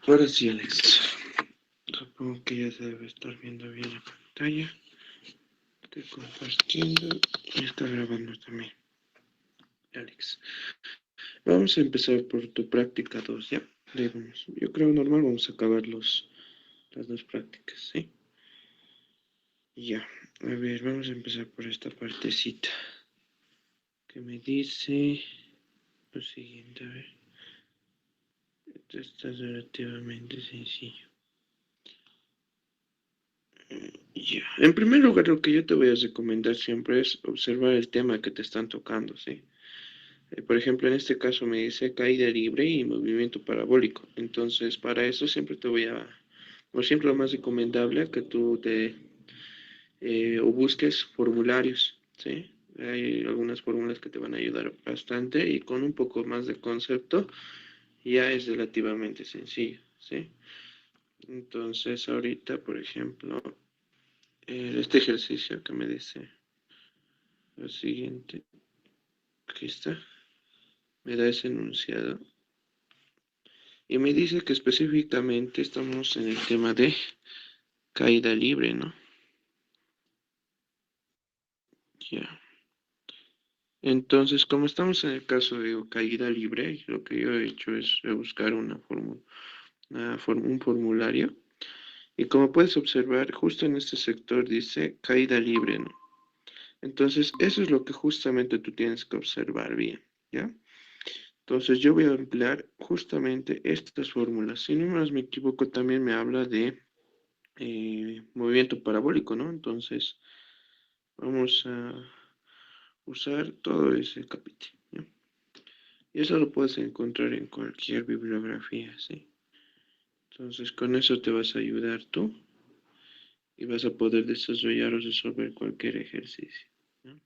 Ahora sí, Alex. Supongo que ya se debe estar viendo bien la pantalla. Estoy compartiendo y está grabando también. Alex. Vamos a empezar por tu práctica 2, ¿ya? Yo creo normal vamos a acabar las dos prácticas, ¿sí? Ya. A ver, vamos a empezar por esta partecita. Que me dice lo siguiente, a ver. Esto está relativamente sencillo. Ya. En primer lugar, lo que yo te voy a recomendar siempre es observar el tema que te están tocando, ¿sí? Por ejemplo, en este caso me dice caída libre y movimiento parabólico. Entonces, para eso siempre te voy a, por siempre lo más recomendable que tú te o busques formularios, ¿sí? Hay algunas fórmulas que te van a ayudar bastante y con un poco más de concepto ya es relativamente sencillo, ¿sí? Entonces, ahorita, por ejemplo, este ejercicio que me dice lo siguiente, aquí está, me da ese enunciado y me dice que específicamente estamos en el tema de caída libre, ¿no? Ya. Entonces, como estamos en el caso de caída libre, lo que yo he hecho es buscar una fórmula, un formulario. Y como puedes observar, justo en este sector dice caída libre, ¿no? Entonces, eso es lo que justamente tú tienes que observar bien, ¿ya? Entonces, yo voy a emplear justamente estas fórmulas. Si no más me equivoco, también me habla de movimiento parabólico, ¿no? Entonces, vamos a usar todo ese capítulo, ¿ya? Y eso lo puedes encontrar en cualquier bibliografía, ¿sí? Entonces, con eso te vas a ayudar tú y vas a poder desarrollar o resolver cualquier ejercicio, ¿no?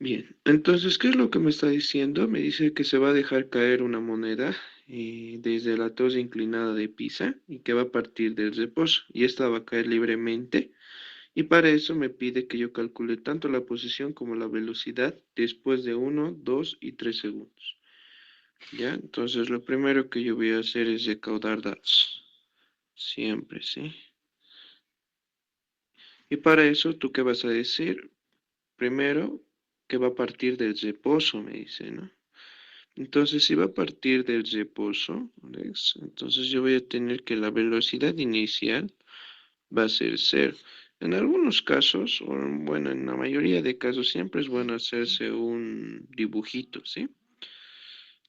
Bien, entonces, ¿qué es lo que me está diciendo? Me dice que se va a dejar caer una moneda desde la torre inclinada de Pisa y que va a partir del reposo y esta va a caer libremente y para eso me pide que yo calcule tanto la posición como la velocidad después de 1, 2 y 3 segundos. ¿Ya? Entonces, lo primero que yo voy a hacer es recaudar datos. Siempre, ¿sí? Y para eso, ¿tú qué vas a decir? Primero, que va a partir del reposo, me dice, ¿no? Entonces, si va a partir del reposo, ¿ves? Entonces yo voy a tener que la velocidad inicial va a ser cero. En algunos casos, o bueno, en la mayoría de casos, siempre es bueno hacerse un dibujito, ¿sí?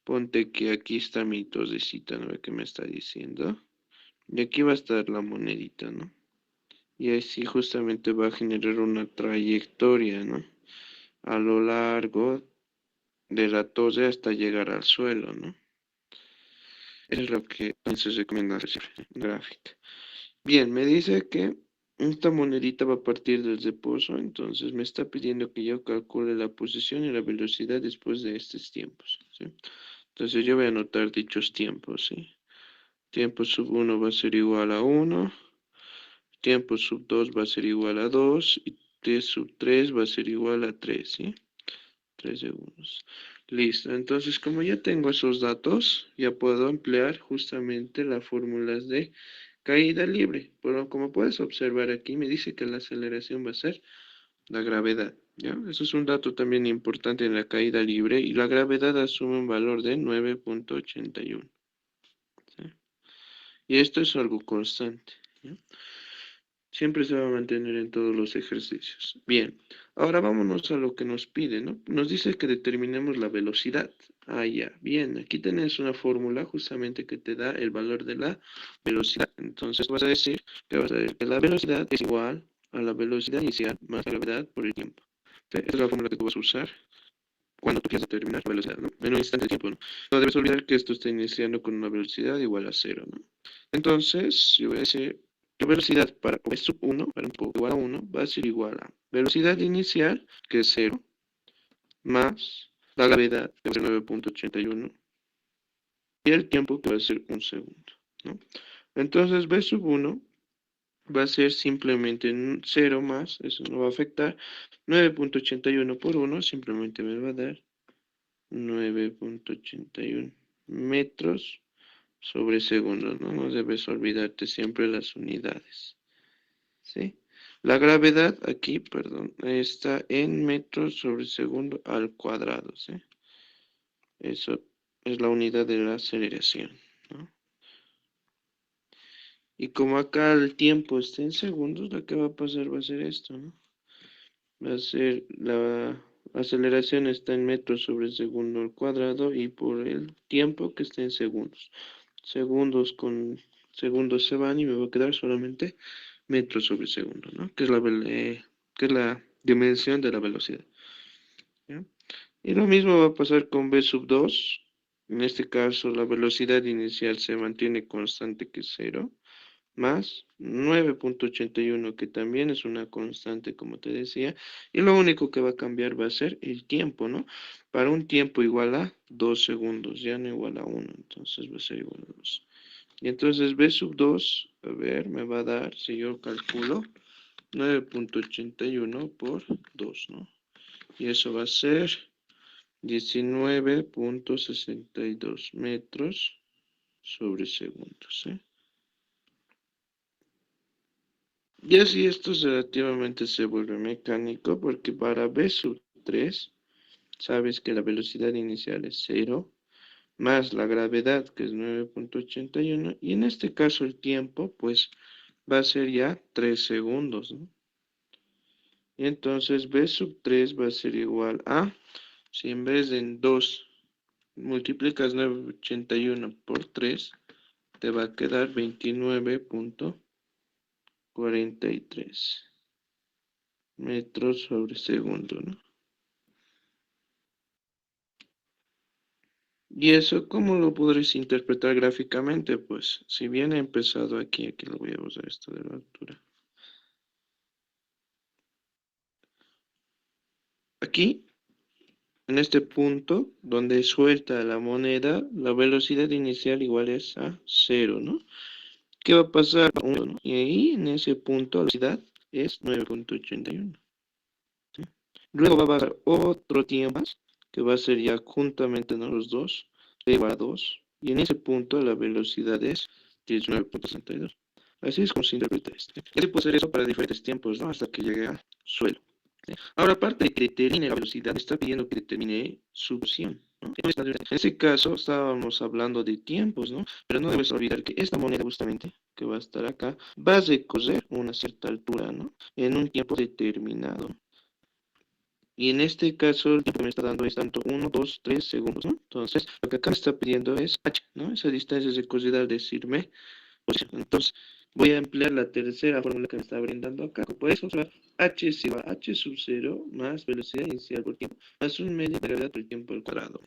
Ponte que aquí está mi tosecita, ¿no? ¿Qué me está diciendo? Y aquí va a estar la monedita, ¿no? Y así justamente va a generar una trayectoria, ¿no? A lo largo de la torre hasta llegar al suelo, ¿no? Es lo que se recomienda hacer en gráfica. Bien, me dice que esta monedita va a partir del reposo, entonces me está pidiendo que yo calcule la posición y la velocidad después de estos tiempos, ¿sí? Entonces yo voy a anotar dichos tiempos, ¿sí? Tiempo sub 1 va a ser igual a 1, tiempo sub 2 va a ser igual a 2 y t sub 3 va a ser igual a 3, ¿sí? 3 segundos. Listo, entonces como ya tengo esos datos, ya puedo emplear justamente las fórmulas de caída libre. Pero como puedes observar aquí, me dice que la aceleración va a ser la gravedad, ¿ya? Eso es un dato también importante en la caída libre y la gravedad asume un valor de 9,81, ¿sí? Y esto es algo constante, ¿ya? Siempre se va a mantener en todos los ejercicios. Bien, ahora vámonos a lo que nos pide, ¿no? Nos dice que determinemos la velocidad. Ah, ya, bien, aquí tenés una fórmula justamente que te da el valor de la velocidad. Entonces vas a decir que la velocidad es igual a la velocidad inicial más la gravedad por el tiempo. ¿Sí? Esta es la fórmula que tú vas a usar cuando tú quieras determinar la velocidad, ¿no? En un instante de tiempo, ¿no? No debes olvidar que esto está iniciando con una velocidad igual a cero, ¿no? Entonces, yo voy a decir que velocidad para v sub 1, para un poco igual a 1, va a ser igual a velocidad inicial, que es cero, más la gravedad, que va a ser 9,81, y el tiempo, que va a ser un segundo, ¿no? Entonces, v sub 1 va a ser simplemente 0 más, eso no va a afectar. 9.81 por 1 simplemente me va a dar 9.81 metros sobre segundo, ¿no? No debes olvidarte siempre las unidades, ¿sí? La gravedad aquí, perdón, está en metros sobre segundo al cuadrado, ¿sí? Eso es la unidad de la aceleración, ¿no? Y como acá el tiempo está en segundos, lo que va a pasar va a ser esto, ¿no? Va a ser la aceleración está en metros sobre segundo al cuadrado y por el tiempo que está en segundos. Segundos con segundos se van y me va a quedar solamente metros sobre segundo, ¿no? Que es la dimensión de la velocidad, ¿ya? Y lo mismo va a pasar con v sub 2. En este caso, la velocidad inicial se mantiene constante que es cero más 9.81 que también es una constante, como te decía, y lo único que va a cambiar va a ser el tiempo, ¿no? Para un tiempo igual a 2 segundos, ya no igual a uno, entonces va a ser igual a 2. Y entonces b sub 2, a ver, me va a dar, si yo calculo, 9.81 por 2, ¿no? Y eso va a ser 19.62 metros sobre segundos, ¿eh? Y así esto relativamente se vuelve mecánico porque para v sub 3 sabes que la velocidad inicial es cero más la gravedad que es 9.81 y en este caso el tiempo pues va a ser ya 3 segundos, ¿no? Y entonces v sub 3 va a ser igual a, si en vez de en 2 multiplicas 9.81 por 3 te va a quedar 29.43 metros sobre segundo, ¿no? ¿Y eso cómo lo podréis interpretar gráficamente? Pues si bien he empezado aquí, aquí lo voy a usar esto de la altura. Aquí, en este punto, donde suelta la moneda, la velocidad inicial igual es a cero, ¿no? ¿Qué va a pasar? 1, ¿no? Y ahí, en ese punto, la velocidad es 9.81. ¿Sí? Luego va a pasar otro tiempo más, que va a ser ya juntamente, ¿no? Los dos, igual a 2. Y en ese punto la velocidad es 19.62. Así es como se interpreta esto. Y así puede ser eso para diferentes tiempos, ¿no? Hasta que llegue al suelo. ¿Sí? Ahora, aparte de que determine la velocidad, me está pidiendo que determine su posición, ¿no? En ese caso, estábamos hablando de tiempos, ¿no? Pero no debes olvidar que esta moneda, justamente, que va a estar acá, va a recorrer una cierta altura, ¿no? En un tiempo determinado. Y en este caso, el tiempo que me está dando es tanto 1, 2, 3 segundos, ¿no? Entonces, lo que acá me está pidiendo es h, ¿no? Esa distancia se considera decirme posición. Entonces, voy a emplear la tercera fórmula que me está brindando acá. Por eso, h es igual a h sub 0 más velocidad inicial por tiempo, más un medio de gravedad por tiempo al cuadrado.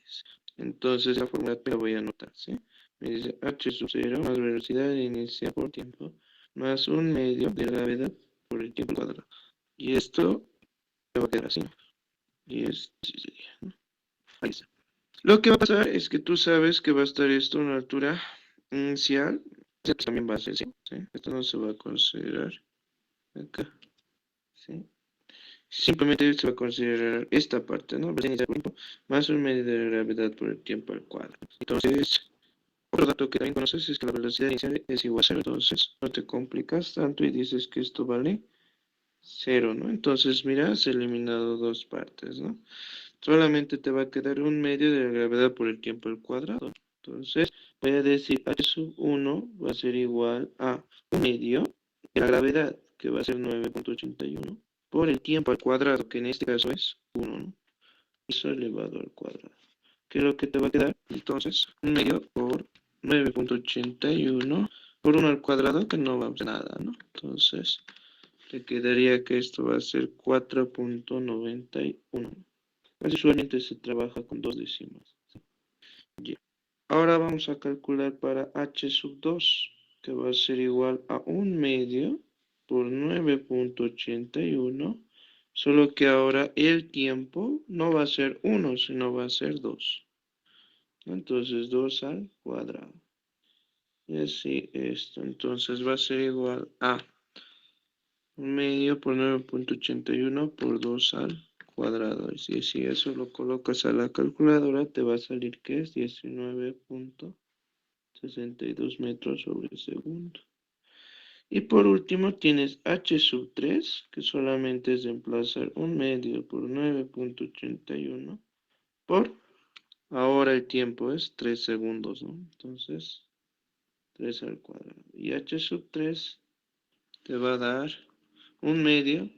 Entonces, la fórmula la voy a anotar, ¿sí? Me dice h sub 0 más velocidad inicial por tiempo, más un medio de gravedad por el tiempo al cuadrado. Y esto me va a quedar así. Y es, sí sería, ¿no? Ahí está. Lo que va a pasar es que tú sabes que va a estar esto a una altura inicial. Esto también va a ser, ¿sí? ¿Sí? Esto no se va a considerar acá, ¿sí? Simplemente se va a considerar esta parte, ¿no? Velocidad inicial por tiempo, más un medio de gravedad por el tiempo al cuadrado. Entonces, otro dato que también conoces es que la velocidad inicial es igual a cero. Entonces, no te complicas tanto y dices que esto vale cero, ¿no? Entonces, mira, has eliminado dos partes, ¿no? Solamente te va a quedar un medio de la gravedad por el tiempo al cuadrado. Entonces, voy a decir h sub 1 va a ser igual a un medio de la gravedad, que va a ser 9.81, por el tiempo al cuadrado, que en este caso es 1, ¿no? Eso elevado al cuadrado. ¿Qué es lo que te va a quedar? Entonces, un medio por 9.81 por 1 al cuadrado, que no va a ser nada, ¿no? Entonces, te quedaría que esto va a ser 4.91. Casi usualmente se trabaja con dos décimas. Ya. Ahora vamos a calcular para h sub 2, que va a ser igual a un medio por 9.81, solo que ahora el tiempo no va a ser 1, sino va a ser 2. Entonces 2 al cuadrado. Y así esto. Entonces va a ser igual a Un medio por 9.81 por 2 al cuadrado. Y si eso lo colocas a la calculadora, te va a salir que es 19.62 metros sobre segundo. Y por último tienes h sub 3, que solamente es reemplazar un medio por 9.81 por, ahora el tiempo es 3 segundos, ¿no? Entonces, 3 al cuadrado. Y h sub 3 te va a dar un medio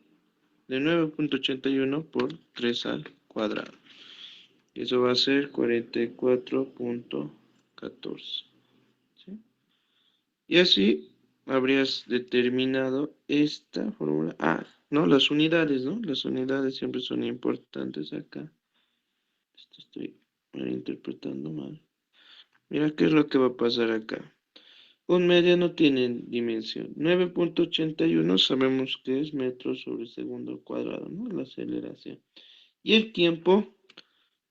de 9.81 por 3 al cuadrado. Y eso va a ser 44.14. ¿Sí? Y así habrías determinado esta fórmula. Ah, no, las unidades, ¿no? Las unidades siempre son importantes acá. Esto estoy interpretando mal. Mira qué es lo que va a pasar acá. Un medio no tiene dimensión. 9.81 sabemos que es metros sobre segundo al cuadrado, ¿no? La aceleración. Y el tiempo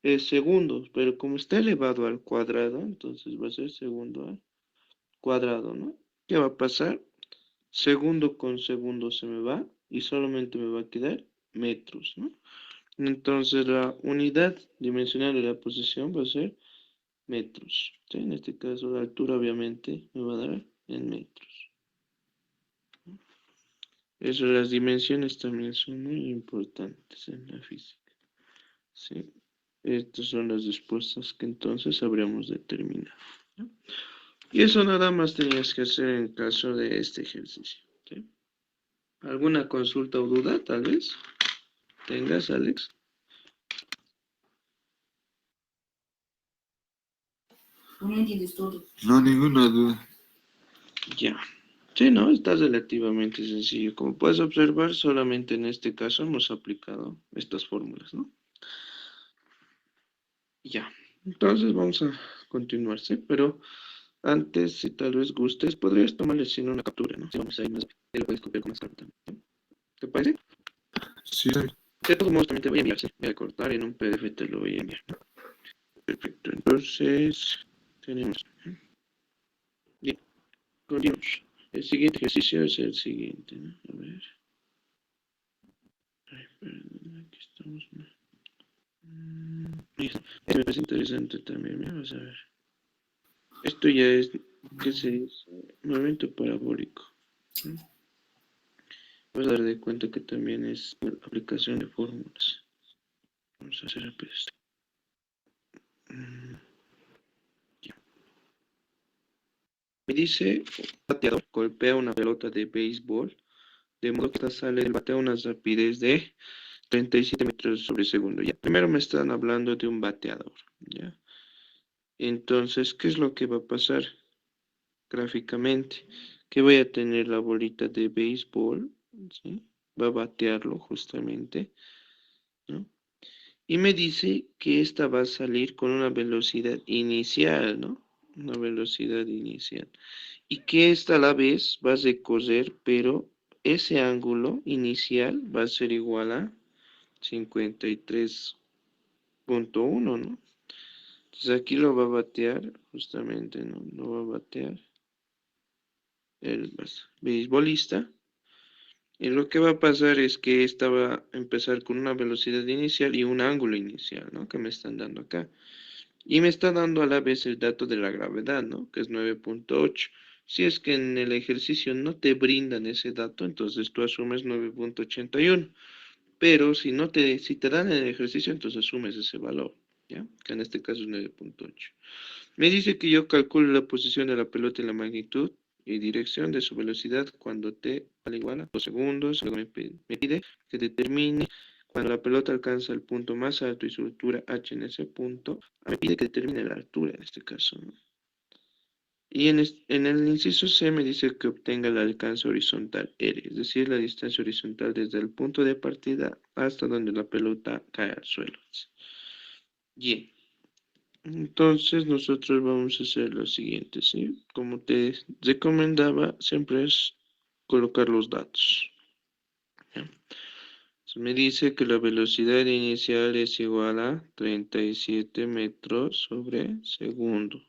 es segundos, pero como está elevado al cuadrado, entonces va a ser segundo al cuadrado, ¿no? ¿Qué va a pasar? Segundo con segundo se me va y solamente me va a quedar metros, ¿no? Entonces la unidad dimensional de la posición va a ser metros. ¿Sí? En este caso la altura obviamente me va a dar en metros. Eso, las dimensiones también son muy importantes en la física. ¿Sí? Estas son las respuestas que entonces habríamos determinado. ¿No? Y eso nada más tenías que hacer en caso de este ejercicio. ¿Sí? ¿Alguna consulta o duda, tal vez? ¿Tengas, Alex? No entiendes todo. No, ninguna duda. Ya. Sí, no, está relativamente sencillo. Como puedes observar, solamente en este caso hemos aplicado estas fórmulas, ¿no? Ya. Entonces vamos a continuar, ¿sí? Pero antes, si tal vez gustes, podrías tomarle sin una captura, ¿no? Si vamos a ir más, y lo puedes copiar con más calma también. ¿Sí? ¿Te parece? Sí, está bien. De todos modos, también te voy a enviar, ¿sí? Voy a cortar en un PDF, te lo voy a enviar, ¿no? Perfecto. Entonces, tenemos. Bien, continuamos. El siguiente ejercicio es el siguiente, ¿no? A ver. Ay, perdón, aquí estamos. ¿No? Listo. Este me parece interesante también, mira, vamos a ver. Esto ya es, ¿qué se dice? Movimiento parabólico. ¿No? Vas a dar de cuenta que también es aplicación de fórmulas. Vamos a hacer rápido esto. Mm, ya. Me dice, un bateador golpea una pelota de béisbol, de modo que esta sale del bate a una rapidez de 37 metros sobre segundo. Ya, primero me están hablando de un bateador. ¿Ya? Entonces, ¿qué es lo que va a pasar gráficamente? Que voy a tener la bolita de béisbol, ¿sí? Va a batearlo justamente, ¿no? Y me dice que esta va a salir con una velocidad inicial, ¿no? Una velocidad inicial. Y que esta a la vez va a recorrer, pero ese ángulo inicial va a ser igual a 53.1, ¿no? Entonces aquí lo va a batear, justamente, ¿no? Lo va a batear el beisbolista. Y lo que va a pasar es que esta va a empezar con una velocidad inicial y un ángulo inicial, ¿no? Que me están dando acá. Y me está dando a la vez el dato de la gravedad, ¿no? Que es 9.8. Si es que en el ejercicio no te brindan ese dato, entonces tú asumes 9.81. Pero si te dan el ejercicio, entonces asumes ese valor, ¿ya? Que en este caso es 9.8. Me dice que yo calculo la posición de la pelota y la magnitud y dirección de su velocidad cuando t vale igual a 2 segundos. Luego me pide que determine cuando la pelota alcanza el punto más alto y su altura h en ese punto. Me pide que determine la altura en este caso, ¿no? Y en el inciso C me dice que obtenga el alcance horizontal R, es decir, la distancia horizontal desde el punto de partida hasta donde la pelota cae al suelo. Bien. Entonces nosotros vamos a hacer lo siguiente, ¿sí? Como te recomendaba, siempre es colocar los datos. ¿Ya? Entonces me dice que la velocidad inicial es igual a 37 metros sobre segundo.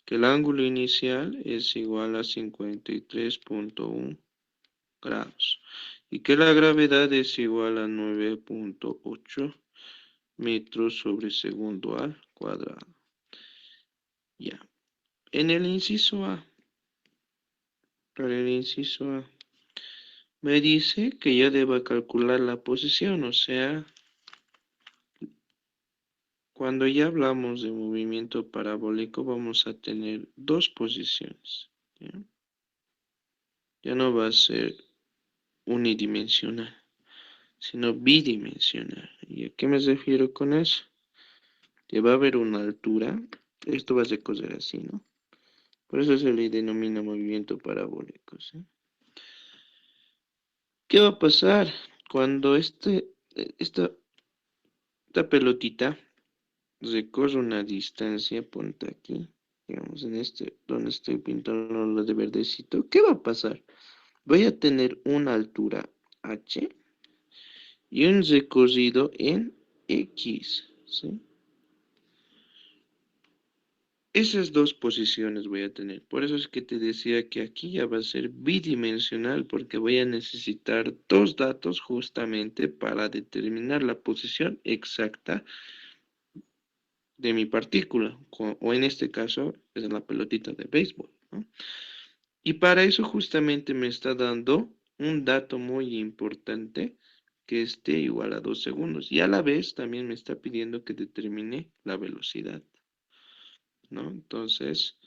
Que el ángulo inicial es igual a 53.1 grados. Y que la gravedad es igual a 9.8 metros sobre segundo al cuadrado. Ya. En el inciso A, para el inciso A, me dice que yo deba calcular la posición, o sea, cuando ya hablamos de movimiento parabólico vamos a tener dos posiciones. ¿Ya? Ya no va a ser unidimensional, sino bidimensional. ¿Y a qué me refiero con eso? Que va a haber una altura, esto va a ser así, ¿no? Por eso se le denomina movimiento parabólico, ¿sí? ¿Qué va a pasar cuando esta pelotita recorre una distancia? Ponte aquí, digamos en este, donde estoy pintando lo de verdecito. ¿Qué va a pasar? Voy a tener una altura h y un recorrido en x, ¿sí? Esas dos posiciones voy a tener. Por eso es que te decía que aquí ya va a ser bidimensional, porque voy a necesitar dos datos justamente para determinar la posición exacta de mi partícula, o en este caso es la pelotita de béisbol, ¿no? Y para eso justamente me está dando un dato muy importante que esté igual a 2 segundos. Y a la vez también me está pidiendo que determine la velocidad, ¿no? Entonces,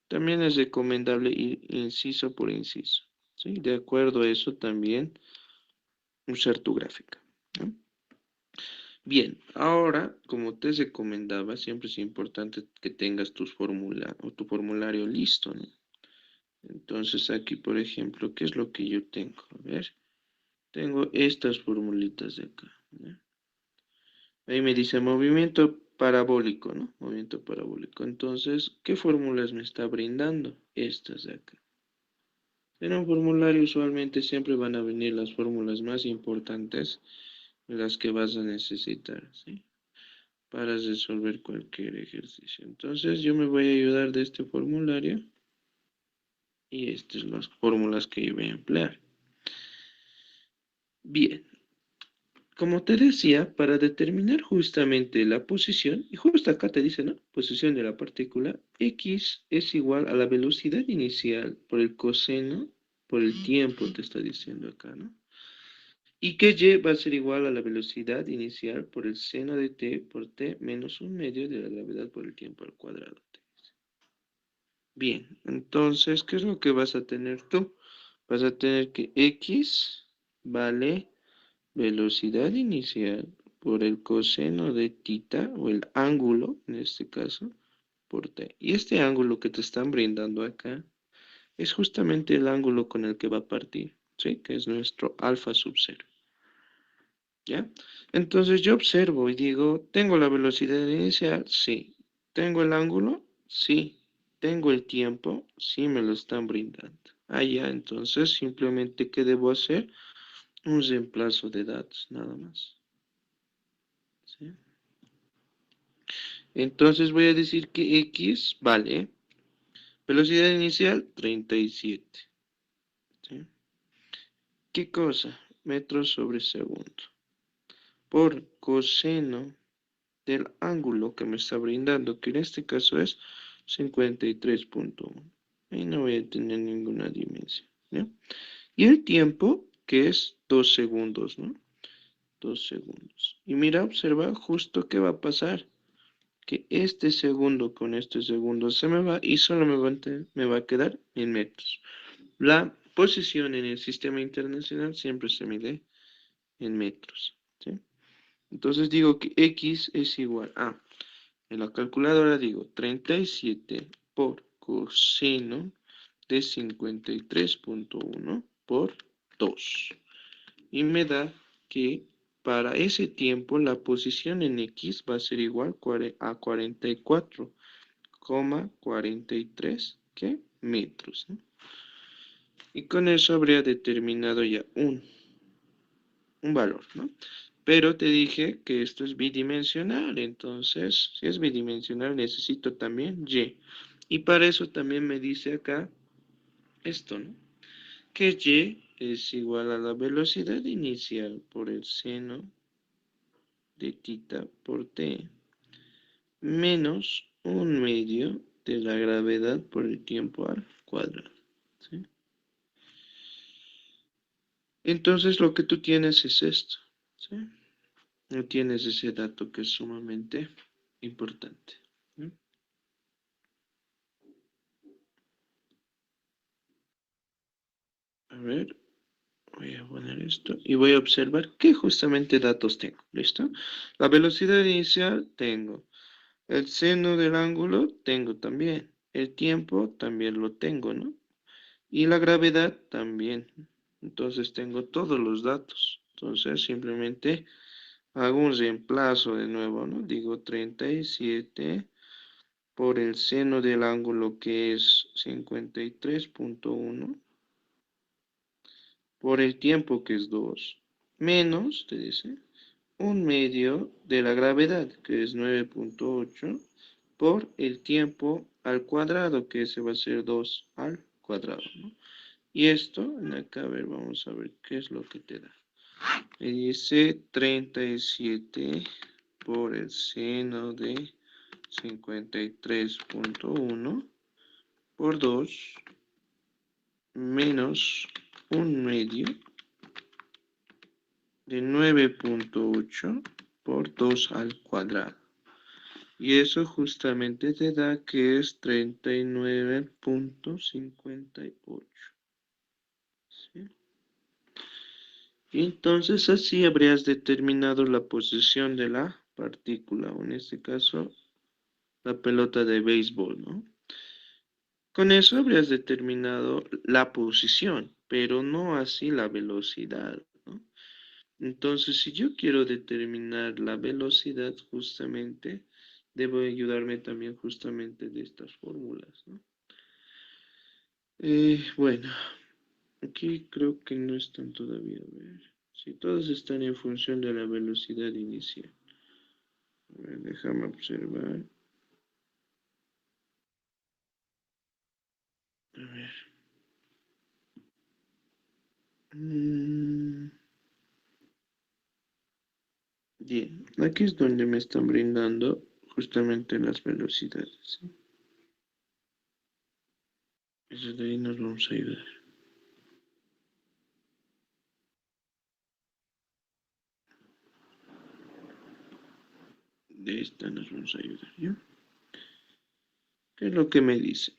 también es recomendable ir inciso por inciso, ¿sí? De acuerdo a eso también usar tu gráfica, ¿no? Bien, ahora, como te recomendaba, siempre es importante que tengas tus tu formulario listo, ¿no? Entonces aquí, por ejemplo, ¿qué es lo que yo tengo? A ver, tengo estas formulitas de acá, ¿no? Ahí me dice movimiento parabólico, ¿no? Movimiento parabólico. Entonces, ¿qué fórmulas me está brindando? Estas de acá. En un formulario usualmente siempre van a venir las fórmulas más importantes, las que vas a necesitar, ¿sí? Para resolver cualquier ejercicio. Entonces yo me voy a ayudar de este formulario y estas son las fórmulas que yo voy a emplear. Bien, como te decía, para determinar justamente la posición, y justo acá te dice, ¿no? Posición de la partícula, x es igual a la velocidad inicial por el coseno, por el tiempo, te está diciendo acá, ¿no? Y que y va a ser igual a la velocidad inicial por el seno de t por t menos un medio de la gravedad por el tiempo al cuadrado. Bien, entonces, ¿qué es lo que vas a tener tú? Vas a tener que x vale velocidad inicial por el coseno de tita, o el ángulo, en este caso, por t. Y este ángulo que te están brindando acá es justamente el ángulo con el que va a partir, ¿sí? Que es nuestro alfa sub 0. ¿Ya? Entonces yo observo y digo, ¿tengo la velocidad inicial? Sí. ¿Tengo el ángulo? Sí. ¿Tengo el tiempo? Sí, me lo están brindando. Ah, ya, entonces simplemente, ¿qué debo hacer? Un reemplazo de datos, nada más. ¿Sí? Entonces voy a decir que X vale velocidad inicial 37. ¿Sí? ¿Qué cosa? Metros sobre segundo. Por coseno del ángulo que me está brindando, que en este caso es 53.1. Ahí no voy a tener ninguna dimensión, ¿no? Y el tiempo, que es 2 segundos, ¿no? 2 segundos. Y mira, observa justo qué va a pasar. Que este segundo con este segundo se me va y solo me va a quedar en metros. La posición en el sistema internacional siempre se mide en metros, ¿sí? Entonces digo que X es igual a, en la calculadora digo 37 por coseno de 53.1 por 2. Y me da que para ese tiempo la posición en X va a ser igual a 44,43 ¿qué? Metros, ¿no? Y con eso habría determinado ya un valor, ¿no? Pero te dije que esto es bidimensional, entonces, si es bidimensional, necesito también y. Y para eso también me dice acá esto, ¿no? Que y es igual a la velocidad inicial por el seno de tita por t, menos 1/2 de la gravedad por el tiempo al cuadrado. ¿Sí? Entonces lo que tú tienes es esto. ¿Sí? No tienes ese dato que es sumamente importante. ¿Sí? A ver, voy a poner esto y voy a observar qué justamente datos tengo. ¿Listo? La velocidad inicial tengo. El seno del ángulo tengo también. El tiempo también lo tengo, ¿no? Y la gravedad también. Entonces tengo todos los datos. Entonces simplemente hago un reemplazo de nuevo, ¿no? Digo 37 por el seno del ángulo que es 53,1 por el tiempo que es 2 menos, te dice, 1/2 de la gravedad que es 9,8 por el tiempo al cuadrado que ese va a ser 2 al cuadrado, ¿no? Y esto, acá, a ver, vamos a ver qué es lo que te da. Me dice 37 por el seno de 53,1 por 2 menos 1/2 de 9,8 por 2 al cuadrado. Y eso justamente te da que es 39,58. ¿Sí? Y entonces así habrías determinado la posición de la partícula, o en este caso, la pelota de béisbol, ¿no? Con eso habrías determinado la posición, pero no así la velocidad, ¿no? Entonces, si yo quiero determinar la velocidad justamente, debo ayudarme también justamente de estas fórmulas, ¿no? Bueno, aquí creo que no están todavía, a ver. Si todas están en función de la velocidad inicial. A ver, déjame observar. A ver. Mm, bien, aquí es donde me están brindando justamente las velocidades, ¿sí? Eso de ahí nos vamos a ayudar. De esta nos vamos a ayudar, ¿ya? ¿Qué es lo que me dice?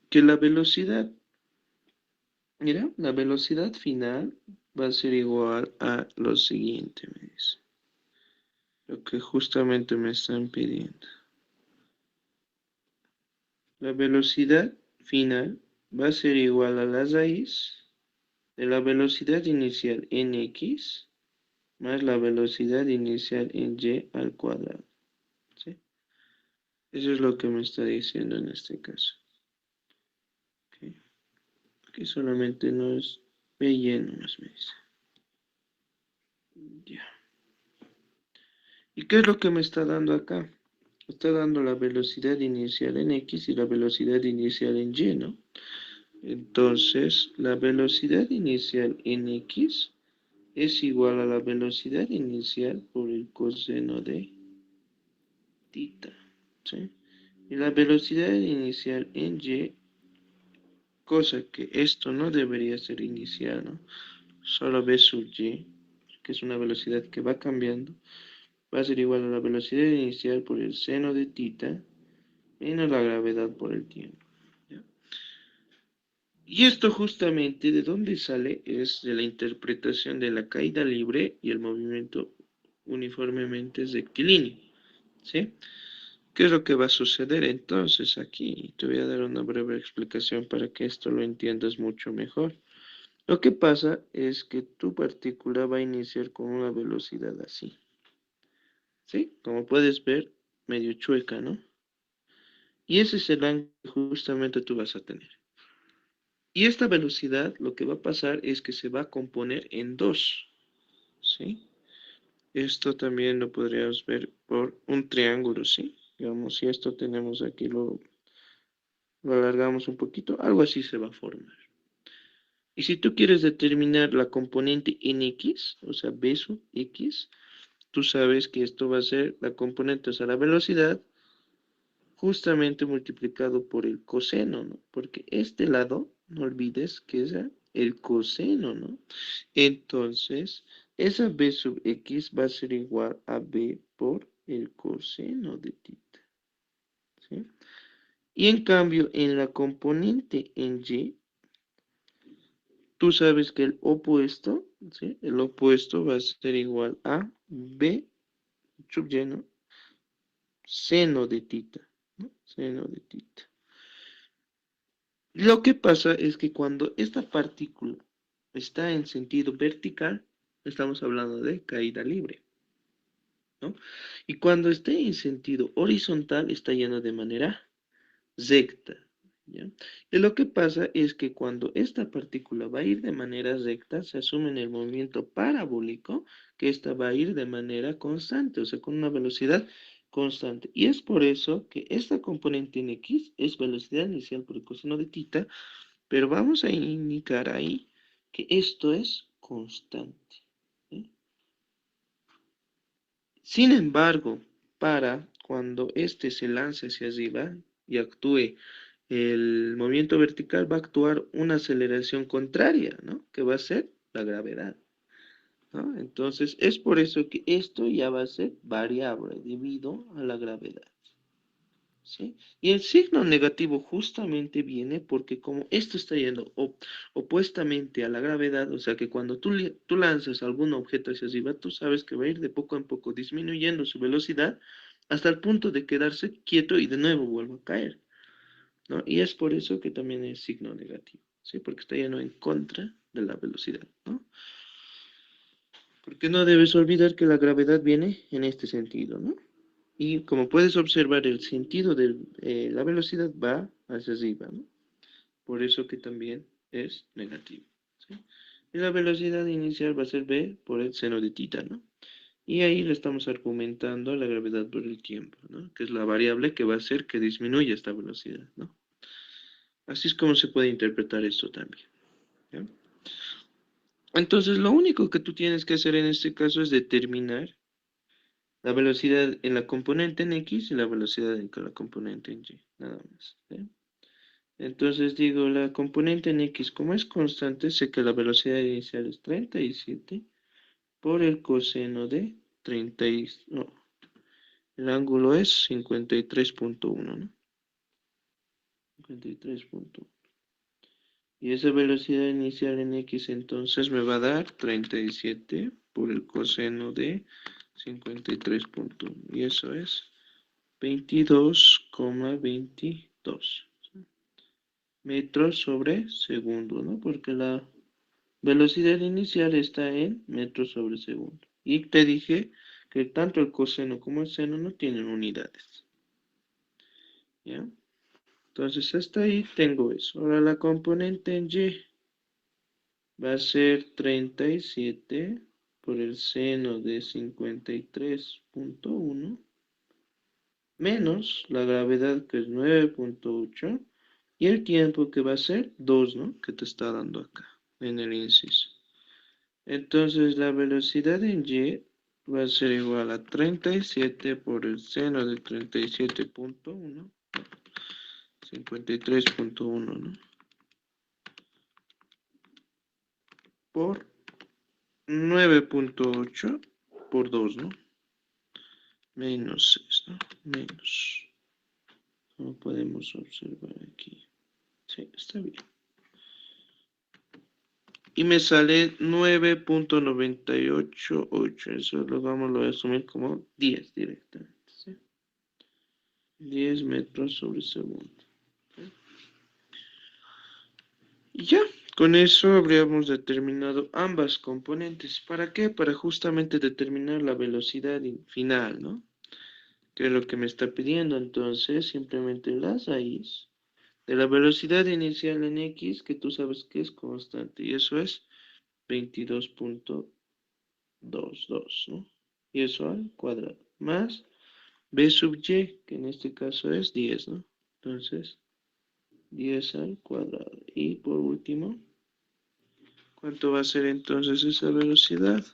Que la velocidad, mira, la velocidad final va a ser igual a lo siguiente, me dice. Lo que justamente me están pidiendo. La velocidad final va a ser igual a la raíz de la velocidad inicial en x más la velocidad inicial en y al cuadrado. ¿Sí? Eso es lo que me está diciendo en este caso. ¿Ok? Aquí solamente no es y nomás me dice. Ya. ¿Y qué es lo que me está dando acá? Está dando la velocidad inicial en x y la velocidad inicial en y, ¿no? Entonces, la velocidad inicial en x es igual a la velocidad inicial por el coseno de tita, ¿sí? Y la velocidad inicial en y, cosa que esto no debería ser inicial, ¿no? Solo v sub y, que es una velocidad que va cambiando, va a ser igual a la velocidad inicial por el seno de tita menos la gravedad por el tiempo. ¿Ya? Y esto justamente de dónde sale es de la interpretación de la caída libre y el movimiento uniformemente rectilíneo. ¿Sí? ¿Qué es lo que va a suceder entonces aquí? Te voy a dar una breve explicación para que esto lo entiendas mucho mejor. Lo que pasa es que tu partícula va a iniciar con una velocidad así. ¿Sí? Como puedes ver, medio chueca, ¿no? Y ese es el ángulo que justamente tú vas a tener. Y esta velocidad lo que va a pasar es que se va a componer en dos. ¿Sí? Esto también lo podríamos ver por un triángulo, ¿sí? Digamos, si esto tenemos aquí, lo alargamos un poquito, algo así se va a formar. Y si tú quieres determinar la componente en X, o sea, B sub X, tú sabes que esto va a ser la componente, o sea, la velocidad, justamente multiplicado por el coseno, ¿no? Porque este lado, no olvides que es el coseno, ¿no? Entonces, esa B sub X va a ser igual a B por el coseno de tita, ¿sí? Y en cambio, en la componente en Y, tú sabes que el opuesto, ¿sí? El opuesto va a ser igual a B subyeno seno de tita, ¿no? Seno de tita. Lo que pasa es que cuando esta partícula está en sentido vertical, estamos hablando de caída libre, ¿no? Y cuando esté en sentido horizontal, está yendo de manera recta, ¿ya? Y lo que pasa es que cuando esta partícula va a ir de manera recta, se asume en el movimiento parabólico que esta va a ir de manera constante, o sea, con una velocidad constante. Y es por eso que esta componente en X es velocidad inicial por el coseno de tita, pero vamos a indicar ahí que esto es constante, ¿sí? Sin embargo, para cuando este se lance hacia arriba y actúe el movimiento vertical, va a actuar una aceleración contraria, ¿no? Que va a ser la gravedad, ¿no? Entonces, es por eso que esto ya va a ser variable debido a la gravedad, ¿sí? Y el signo negativo justamente viene porque como esto está yendo opuestamente a la gravedad, o sea que cuando tú lanzas algún objeto hacia arriba, tú sabes que va a ir de poco en poco disminuyendo su velocidad hasta el punto de quedarse quieto y de nuevo vuelve a caer, ¿no? Y es por eso que también es signo negativo, ¿sí? Porque está yendo en contra de la velocidad, ¿no? Porque no debes olvidar que la gravedad viene en este sentido, ¿no? Y como puedes observar, el sentido de la velocidad va hacia arriba, ¿no? Por eso que también es negativo, ¿sí? Y la velocidad inicial va a ser v por el seno de tita, ¿no? Y ahí le estamos argumentando la gravedad por el tiempo, ¿no? Que es la variable que va a hacer que disminuya esta velocidad, ¿no? Así es como se puede interpretar esto también, ¿ya? Entonces, lo único que tú tienes que hacer en este caso es determinar la velocidad en la componente en X y la velocidad en la componente en Y, nada más, ¿sí? Entonces digo, la componente en X, como es constante, sé que la velocidad inicial es 37 por el coseno de 30 no, el ángulo es 53.1, ¿no? 53.1. Y esa velocidad inicial en X entonces me va a dar 37 por el coseno de 53.1. Y eso es 22,22 metros sobre segundo, ¿no? Porque la velocidad inicial está en metros sobre segundo. Y te dije que tanto el coseno como el seno no tienen unidades, ¿ya? Entonces hasta ahí tengo eso. Ahora la componente en Y va a ser 37 por el seno de 53.1 menos la gravedad que es 9.8 y el tiempo que va a ser 2, ¿no? Que te está dando acá en el inciso. Entonces la velocidad en Y va a ser igual a 37 por el seno de 37.1, 53.1, ¿no? Por 9.8 por 2, ¿no? Menos 6, ¿no? Menos. Como podemos observar aquí. Sí, está bien. Y me sale 9.988. Eso lo voy a asumir como 10 directamente, ¿sí? 10 metros sobre segundo. Y ya, con eso habríamos determinado ambas componentes. ¿Para qué? Para justamente determinar la velocidad final, ¿no? Que es lo que me está pidiendo. Entonces, simplemente las raíz de la velocidad inicial en X, que tú sabes que es constante, y eso es 22.22, ¿no? Y eso al cuadrado, más B sub Y, que en este caso es 10, ¿no? Entonces, 10 al cuadrado. Y por último, ¿Cuánto va a ser entonces esa velocidad?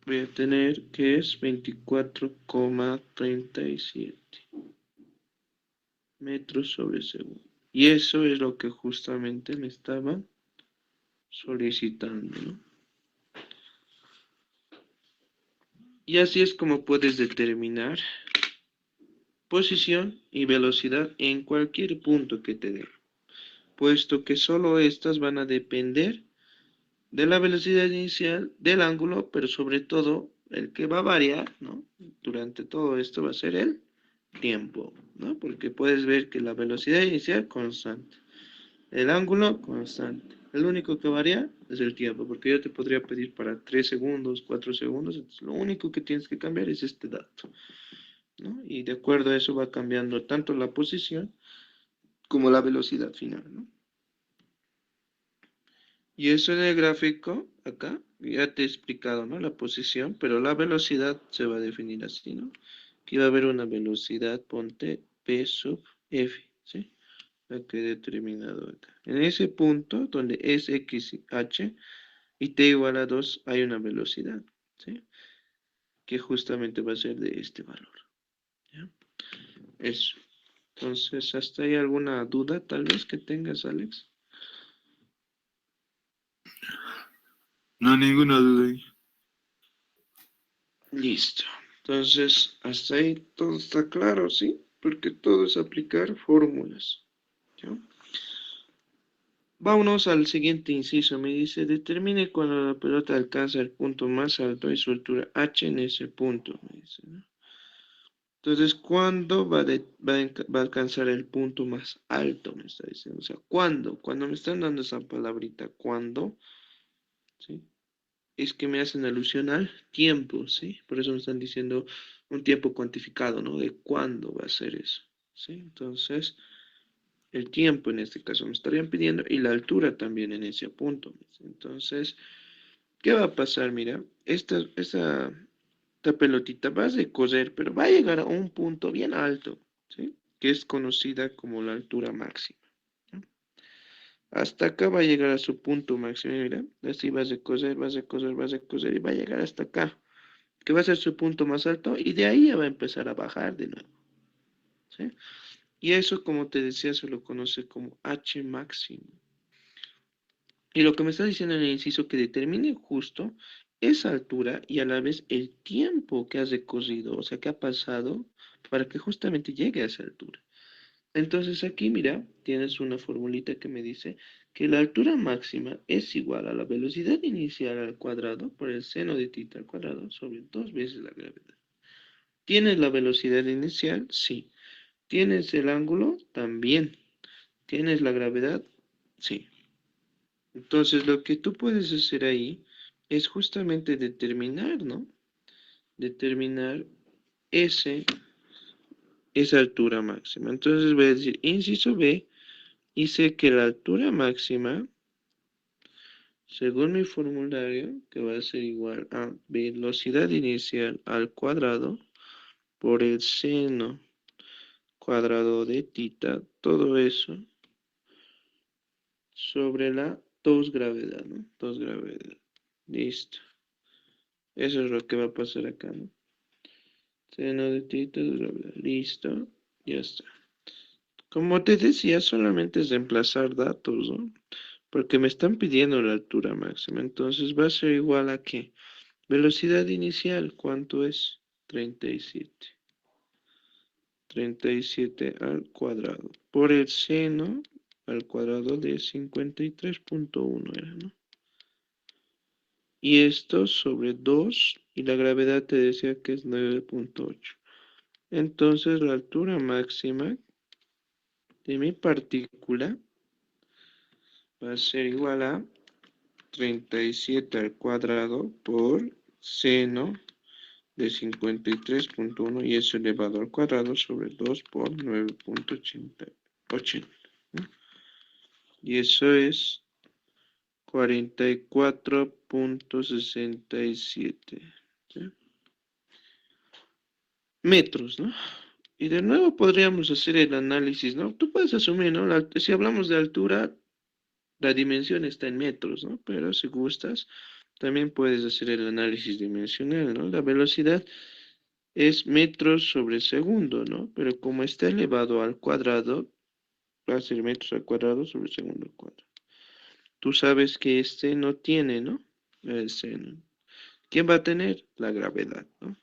Voy a tener que es 24,37 metros sobre segundo. Y eso es lo que justamente me estaba solicitando, ¿no? Y así es como puedes determinar posición y velocidad en cualquier punto que te dé, puesto que solo estas van a depender de la velocidad inicial, del ángulo, pero sobre todo el que va a variar, ¿no? Durante todo esto va a ser el tiempo, ¿no? Porque puedes ver que la velocidad inicial constante, el ángulo constante. El único que varía es el tiempo, porque yo te podría pedir para 3 segundos, 4 segundos, entonces lo único que tienes que cambiar es este dato, ¿no? Y de acuerdo a eso va cambiando tanto la posición como la velocidad final, ¿no? Y eso en el gráfico, acá, ya te he explicado, ¿no? La posición, pero la velocidad se va a definir así, ¿no? Aquí va a haber una velocidad, ponte P sub F, ¿sí? La que he determinado acá. En ese punto, donde es X, H, y T igual a 2, hay una velocidad, ¿sí? Que justamente va a ser de este valor, ¿ya? Eso. Entonces, ¿hasta ahí alguna duda tal vez que tengas, Alex? No, ninguna duda ahí. Listo. Entonces, hasta ahí todo está claro, ¿sí? Porque todo es aplicar fórmulas, ¿ya? Vámonos al siguiente inciso. Me dice, determine cuando la pelota alcanza el punto más alto y su altura h en ese punto. Me dice, ¿no? Entonces, ¿cuándo va a alcanzar el punto más alto? Me está diciendo. O sea, ¿cuándo? Cuando me están dando esa palabrita, ¿cuándo? ¿Sí? Es que me hacen alusión al tiempo, ¿sí? Por eso me están diciendo un tiempo cuantificado, ¿no? De cuándo va a ser eso, ¿sí? Entonces, el tiempo en este caso me estarían pidiendo y la altura también en ese punto. Entonces, ¿qué va a pasar? Mira, esta pelotita va a correr, pero va a llegar a un punto bien alto, ¿sí? Que es conocida como la altura máxima, ¿no? Hasta acá va a llegar a su punto máximo, mira, así vas a coser, vas a coser, vas a coser y va a llegar hasta acá, que va a ser su punto más alto y de ahí ya va a empezar a bajar de nuevo, ¿sí? Y eso, como te decía, se lo conoce como H máximo. Y lo que me está diciendo en el inciso que determine justo esa altura y a la vez el tiempo que has recorrido, o sea, que ha pasado para que justamente llegue a esa altura. Entonces aquí, mira, tienes una formulita que me dice que la altura máxima es igual a la velocidad inicial al cuadrado por el seno de tita al cuadrado sobre 2 veces la gravedad. ¿Tienes la velocidad inicial? Sí. ¿Tienes el ángulo? También. ¿Tienes la gravedad? Sí. Entonces lo que tú puedes hacer ahí es justamente determinar, ¿no? Determinar ese, esa altura máxima. Entonces voy a decir, inciso B, y sé que la altura máxima, según mi formulario, que va a ser igual a velocidad inicial al cuadrado por el seno cuadrado de tita, todo eso sobre la 2 gravedad, ¿no? 2 gravedad. Listo. Eso es lo que va a pasar acá, ¿no? Seno de tita, 2 gravedad. Listo. Ya está. Como te decía, solamente es reemplazar datos, ¿no? Porque me están pidiendo la altura máxima. Entonces va a ser igual a ¿qué? Velocidad inicial, ¿cuánto es? 37. 37 al cuadrado. Por el seno al cuadrado de 53,1 era, ¿no? Y esto sobre 2 y la gravedad te decía que es 9,8. Entonces la altura máxima de mi partícula va a ser igual a 37 al cuadrado por seno de 53,1 y eso elevado al cuadrado sobre 2 por 9,80. ¿No? Y eso es 44,67, ¿sí? Metros, ¿no? Y de nuevo podríamos hacer el análisis, ¿no? Tú puedes asumir, ¿no? Si hablamos de altura, La dimensión está en metros, ¿no? Pero si gustas, también puedes hacer el análisis dimensional, ¿no? La velocidad es metros sobre segundo, ¿no? Pero como está elevado al cuadrado, va a ser metros al cuadrado sobre segundo al cuadrado. Tú sabes que este no tiene, ¿no? ¿No? ¿Quién va a tener? La gravedad, ¿no?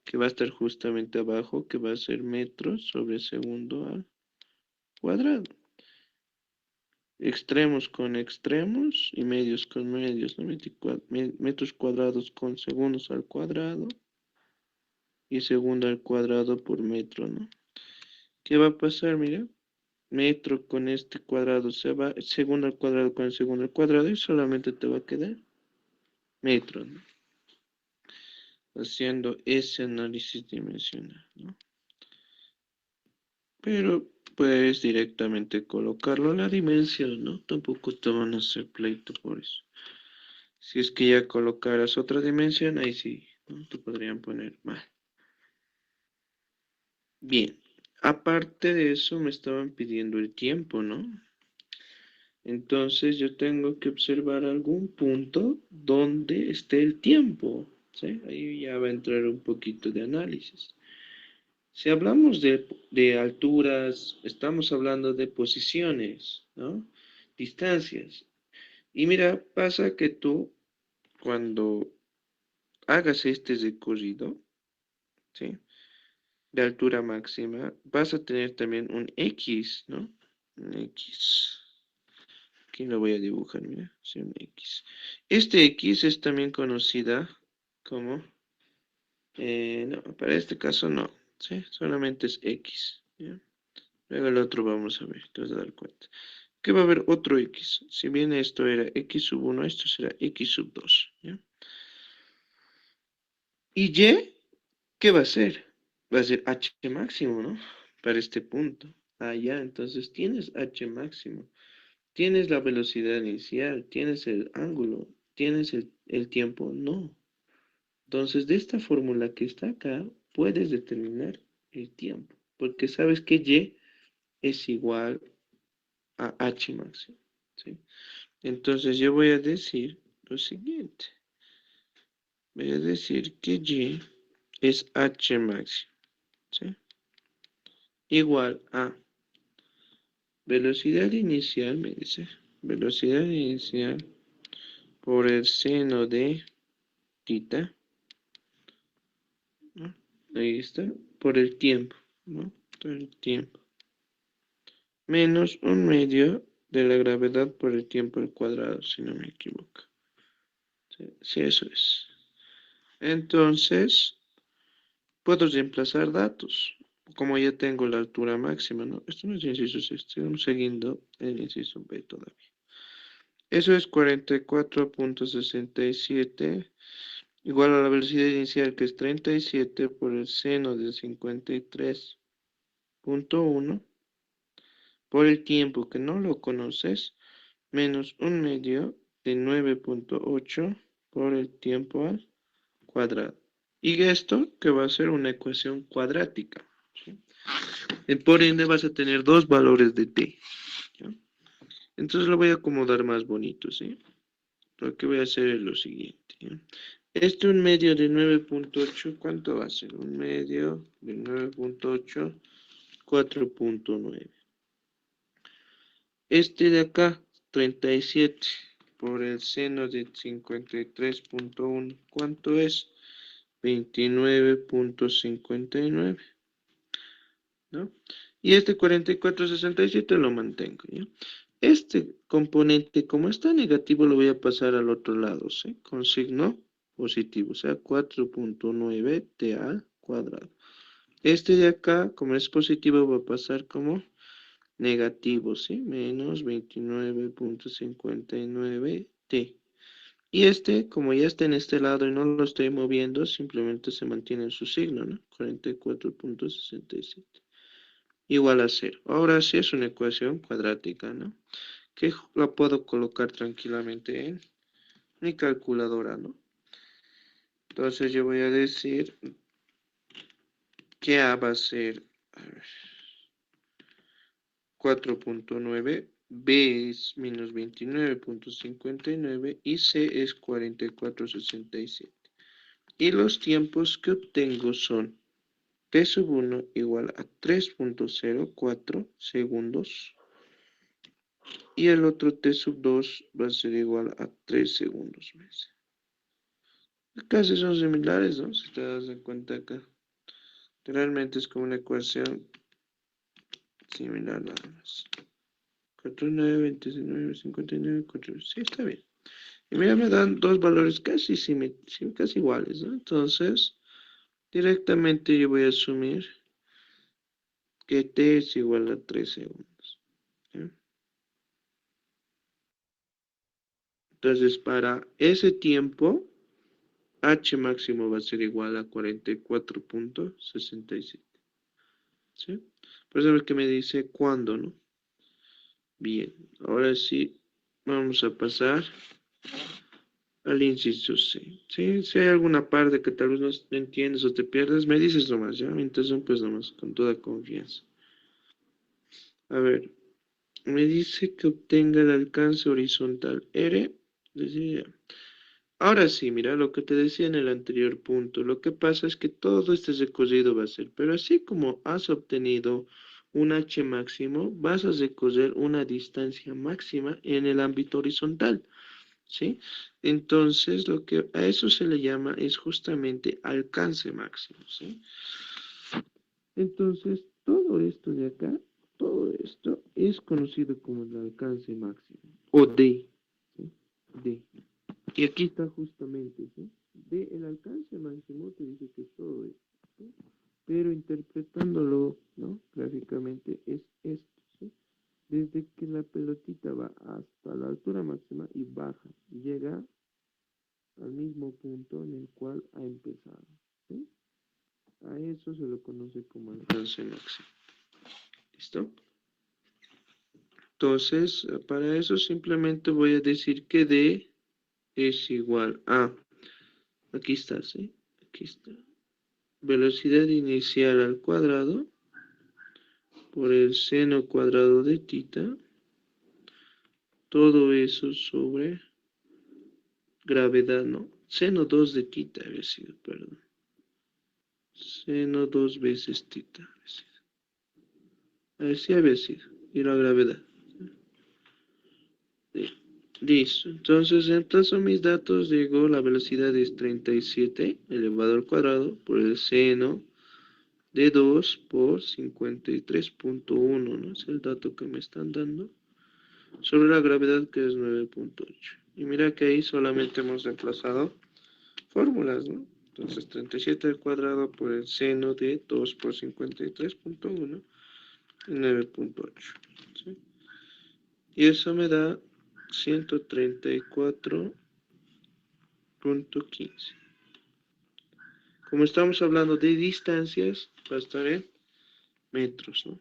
Que va a estar justamente abajo, que va a ser metros sobre segundo al cuadrado. Extremos con extremos y medios con medios, ¿no? Metros cuadrados con segundos al cuadrado y segundo al cuadrado por metro, ¿no? ¿Qué va a pasar? Mira, metro con este cuadrado se va, segundo al cuadrado con el segundo al cuadrado y solamente te va a quedar metro, ¿no? Haciendo ese análisis dimensional, ¿no? Pero puedes directamente colocarlo a la dimensión, ¿no? Tampoco te van a hacer pleito por eso. Si es que ya colocaras otra dimensión, ahí sí, ¿no? Te podrían poner mal. Bien, aparte de eso me estaban pidiendo el tiempo, ¿no? Entonces yo tengo que observar algún punto donde esté el tiempo, ¿sí? Ahí ya va a entrar un poquito de análisis. Si hablamos de alturas, estamos hablando de posiciones, ¿no? Distancias. Y mira, pasa que tú, cuando hagas este recorrido, ¿sí? De altura máxima, vas a tener también un X, ¿no? Un X. Aquí lo voy a dibujar, mira, sí, un X. Este X es también conocida como, no, para este caso no, ¿sí? Solamente es X, ¿ya? Luego el otro vamos a ver, te vas a dar cuenta. Que va a haber otro X. Si bien esto era X sub 1, esto será X sub 2, ¿ya? Y Y, ¿qué va a ser? Va a ser H máximo, ¿no? Para este punto. Ah, ya, entonces tienes H máximo. ¿Tienes la velocidad inicial? ¿Tienes el ángulo? ¿Tienes el tiempo? No. Entonces, de esta fórmula que está acá, puedes determinar el tiempo, porque sabes que Y es igual a H máximo, ¿sí? Entonces, yo voy a decir lo siguiente. Voy a decir que Y es H máximo, ¿sí? Igual a velocidad inicial, me dice, velocidad inicial por el seno de tita, ¿no? Ahí está, por el tiempo, ¿no? Por el tiempo. Menos un medio de la gravedad por el tiempo al cuadrado, si no me equivoco. Sí, sí, eso es. Entonces, puedo reemplazar datos. Como ya tengo la altura máxima, ¿no? Esto no es inciso C, estamos siguiendo el inciso B todavía. Eso es 44.67 igual a la velocidad inicial que es 37 por el seno de 53.1 por el tiempo que no lo conoces menos un medio de 9.8 por el tiempo al cuadrado. Y esto que va a ser una ecuación cuadrática, ¿sí? Por ende vas a tener dos valores de t, ¿ya? Entonces lo voy a acomodar más bonito, ¿sí? Lo que voy a hacer es lo siguiente, ¿ya? Este un medio de 9.8, ¿cuánto va a ser? Un medio de 9.8, 4.9. Este de acá, 37 por el seno de 53.1, ¿cuánto es? 29.59, ¿no? Y este 44.67 lo mantengo, ¿ya? Este componente, como está negativo, lo voy a pasar al otro lado, ¿sí? Con signo positivo, o sea, 4.9t al cuadrado. Este de acá, como es positivo, va a pasar como negativo, ¿sí? Menos 29.59t. Y este, como ya está en este lado y no lo estoy moviendo, simplemente se mantiene en su signo, ¿no? 44.67. Igual a 0. Ahora sí es una ecuación cuadrática, ¿no? Que la puedo colocar tranquilamente en mi calculadora, ¿no? Entonces yo voy a decir que A va a ser 4.9 B es menos 29.59 y C es 44.67. Y los tiempos que obtengo son T sub 1 igual a 3.04 segundos y el otro T sub 2 va a ser igual a 3 segundos. Casi son similares, ¿no? Si te das cuenta acá. Realmente es como una ecuación similar nada más. 4, 9, 29, 59, 4. Sí, está bien. Y mira, me dan dos valores casi, casi iguales, ¿no? Entonces, directamente yo voy a asumir que t es igual a 3 segundos. ¿Sí? Entonces, para ese tiempo, h máximo va a ser igual a 44.67. ¿Sí? Por eso es que me dice cuándo, ¿no? Bien, ahora sí, vamos a pasar al inciso C. ¿Sí? Si hay alguna parte que tal vez no entiendes o te pierdes, me dices nomás, ¿ya? Me interrumpes nomás, con toda confianza. A ver, me dice que obtenga el alcance horizontal R. Decía. Ahora sí, mira lo que te decía en el anterior punto. Lo que pasa es que todo este recorrido va a ser, pero así como has obtenido un H máximo, vas a recorrer una distancia máxima en el ámbito horizontal, ¿sí? Entonces, lo que a eso se le llama es justamente alcance máximo, ¿sí? Entonces, todo esto de acá, todo esto es conocido como el alcance máximo, o D, ¿sí? D. Y aquí está justamente, ¿sí? D, el alcance máximo te dice que es todo esto, ¿sí? Pero interpretándolo, ¿no? Gráficamente es esto, ¿sí? Desde que la pelotita va hasta la altura máxima y baja, y llega al mismo punto en el cual ha empezado, ¿sí? A eso se lo conoce como alcance máximo. ¿Listo? Entonces, para eso simplemente voy a decir que D es igual a, aquí está, ¿sí? Aquí está. Velocidad inicial al cuadrado por el seno cuadrado de tita. Todo eso sobre gravedad, ¿no? Seno 2 de tita había sido, perdón. Seno 2 veces tita había sido. Así había sido. Y la gravedad. Listo. Entonces, reemplazo mis datos, digo, la velocidad es 37 elevado al cuadrado por el seno de 2 por 53.1, ¿no? Es el dato que me están dando. Sobre la gravedad, que es 9.8. Y mira que ahí solamente hemos reemplazado fórmulas, ¿no? Entonces, 37 al cuadrado por el seno de 2 por 53.1 y 9.8. ¿Sí? Y eso me da 134.15. Como estamos hablando de distancias, va a estar en metros, ¿no?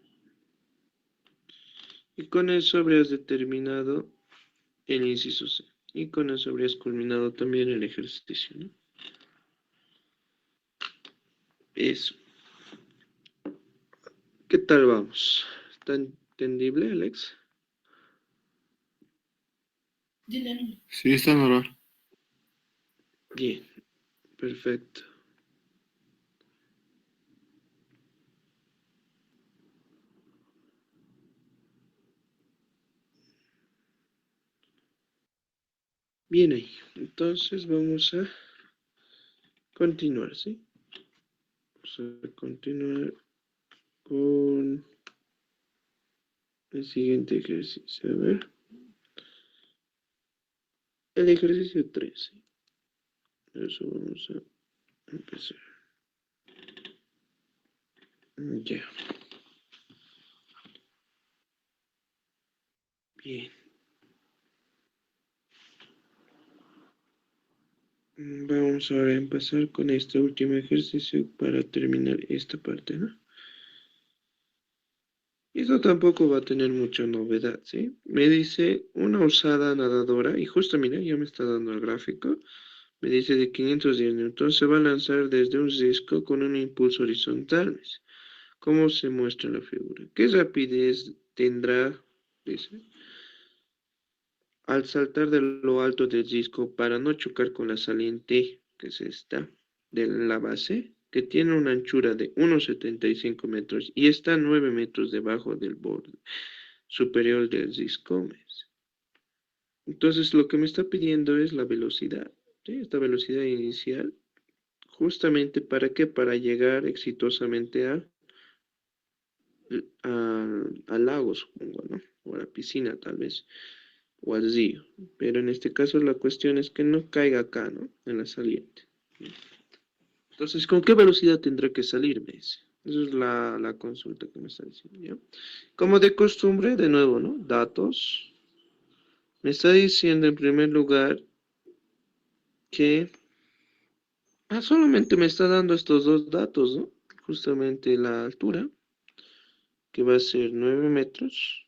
Y con eso habrías determinado el inciso C. Y con eso habrías culminado también el ejercicio, ¿no? Eso. ¿Qué tal vamos? ¿Está entendible, Alex? Sí, está normal. Bien, perfecto. Bien ahí. Entonces vamos a continuar, ¿sí? Vamos a continuar con el siguiente ejercicio. A ver. El ejercicio 13. Eso vamos a empezar. Ya. Bien. Vamos ahora a empezar con este último ejercicio para terminar esta parte, ¿no? Eso tampoco va a tener mucha novedad, ¿sí? Me dice una osada nadadora, y justo mira, ya me está dando el gráfico, me dice de 510 newtons, se va a lanzar desde un risco con un impulso horizontal. ¿Cómo se muestra en la figura? ¿Qué rapidez tendrá? Dice. al saltar de lo alto del disco para no chocar con la saliente, que es esta, de la base, que tiene una anchura de 1,75 metros y está 9 metros debajo del borde superior del disco. Entonces lo que me está pidiendo es la velocidad, ¿sí? Esta velocidad inicial, justamente ¿para qué? Para llegar exitosamente al lago, supongo, ¿no? O a la piscina tal vez, o al río. Pero en este caso la cuestión es que no caiga acá, ¿no? En la saliente. Entonces, ¿con qué velocidad tendrá que salir? Me dice. Esa es la consulta que me está diciendo, ¿ya? Como de costumbre, de nuevo, ¿no? Datos. Me está diciendo en primer lugar que solamente me está dando estos dos datos, ¿no? Justamente la altura, que va a ser 9 metros,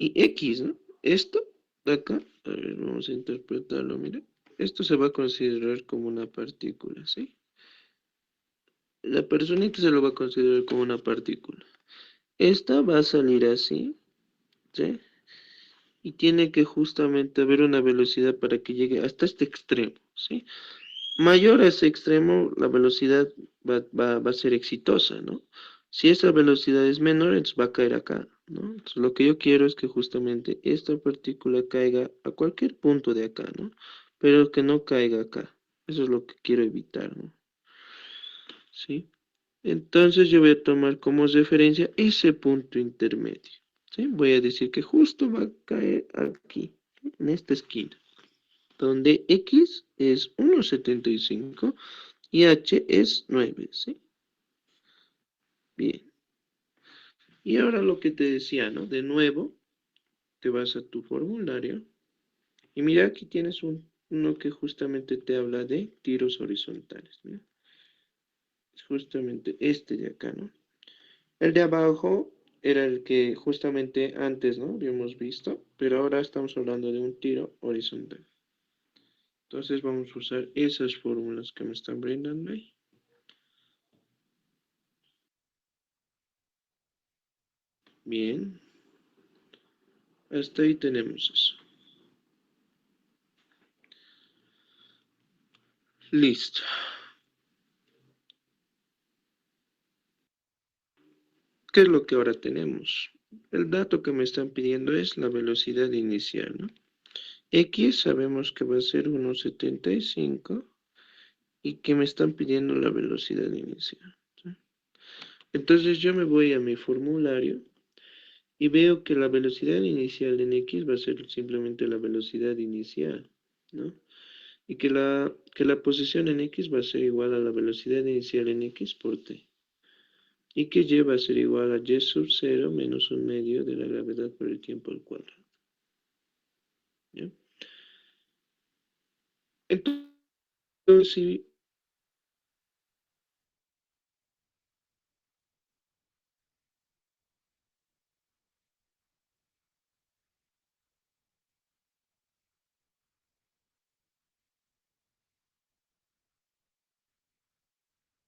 y X, ¿no? Esto de acá, a ver, vamos a interpretarlo, mira. Esto se va a considerar como una partícula, ¿sí? La personita se lo va a considerar como una partícula. Esta va a salir así, ¿sí? Y tiene que justamente haber una velocidad para que llegue hasta este extremo, ¿sí? Mayor a ese extremo, la velocidad va a ser exitosa, ¿no? Si esa velocidad es menor, entonces va a caer acá, ¿no? Entonces, lo que yo quiero es que justamente esta partícula caiga a cualquier punto de acá, ¿no? Pero que no caiga acá. Eso es lo que quiero evitar, ¿no? ¿Sí? Entonces yo voy a tomar como referencia ese punto intermedio, ¿sí? Voy a decir que justo va a caer aquí, en esta esquina, donde X es 1,75 y H es 9, ¿sí? Bien. Y ahora lo que te decía, ¿no? De nuevo, te vas a tu formulario y mira, aquí tienes uno que justamente te habla de tiros horizontales, ¿no? Es justamente este de acá, ¿no? El de abajo era el que justamente antes, ¿no? Habíamos visto, pero ahora estamos hablando de un tiro horizontal. Entonces vamos a usar esas fórmulas que me están brindando ahí. Bien, hasta ahí tenemos eso. Listo. ¿Qué es lo que ahora tenemos? El dato que me están pidiendo es la velocidad inicial, ¿no? X sabemos que va a ser 1,75 y que me están pidiendo la velocidad inicial, ¿sí? Entonces yo me voy a mi formulario y veo que la velocidad inicial en X va a ser simplemente la velocidad inicial, ¿no? Y que la posición en X va a ser igual a la velocidad inicial en X por T. Y que Y va a ser igual a Y sub 0 menos un medio de la gravedad por el tiempo al cuadrado, ¿ya? Entonces, si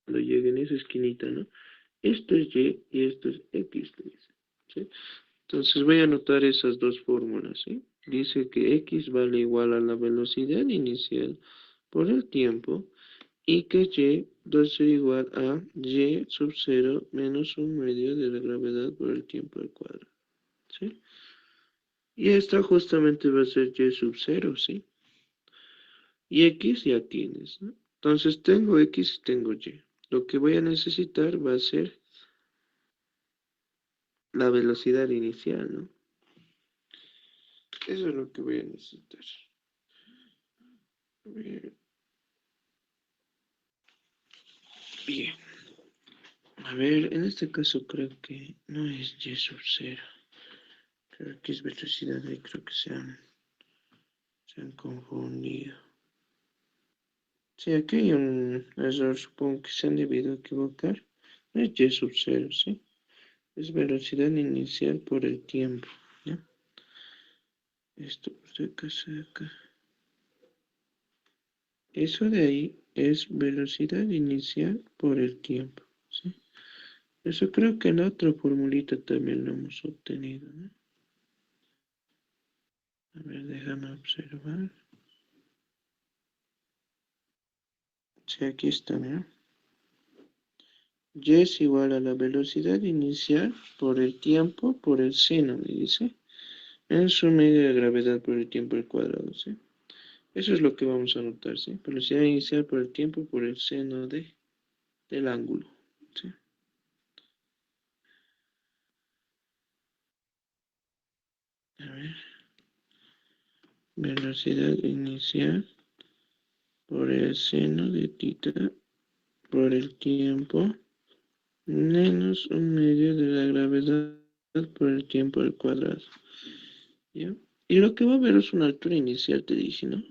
cuando llegue en esa esquinita, ¿no? Esto es Y y esto es X, te dice, ¿sí? Entonces voy a anotar esas dos fórmulas, ¿sí? Dice que X vale igual a la velocidad inicial por el tiempo y que Y va a ser igual a Y sub 0 menos un medio de la gravedad por el tiempo al cuadrado, ¿sí? Y esta justamente va a ser Y sub 0, ¿sí? Y X ya tienes, ¿no? Entonces tengo X y tengo Y. Lo que voy a necesitar va a ser la velocidad inicial, ¿no? Eso es lo que voy a necesitar. Bien. Bien. A ver, en este caso creo que no es Y sub 0. Creo que es velocidad y creo que se han confundido. Sí, aquí hay un error, supongo que se han debido equivocar. No es Y sub 0, ¿sí? Es velocidad inicial por el tiempo, ¿ya? Esto por acá, acá. Eso de ahí es velocidad inicial por el tiempo, ¿sí? Eso creo que en la otra formulita también lo hemos obtenido, ¿no? A ver, déjame observar. Sí, aquí está, mira. Y es igual a la velocidad inicial por el tiempo por el seno, me dice. En su medida de gravedad por el tiempo al cuadrado, ¿sí? Eso es lo que vamos a anotar, ¿sí? Velocidad inicial por el tiempo por el seno del ángulo, ¿sí? A ver, velocidad inicial por el seno de tita por el tiempo menos un medio de la gravedad por el tiempo al cuadrado, ¿ya? Y lo que va a haber es una altura inicial, te dije, ¿no?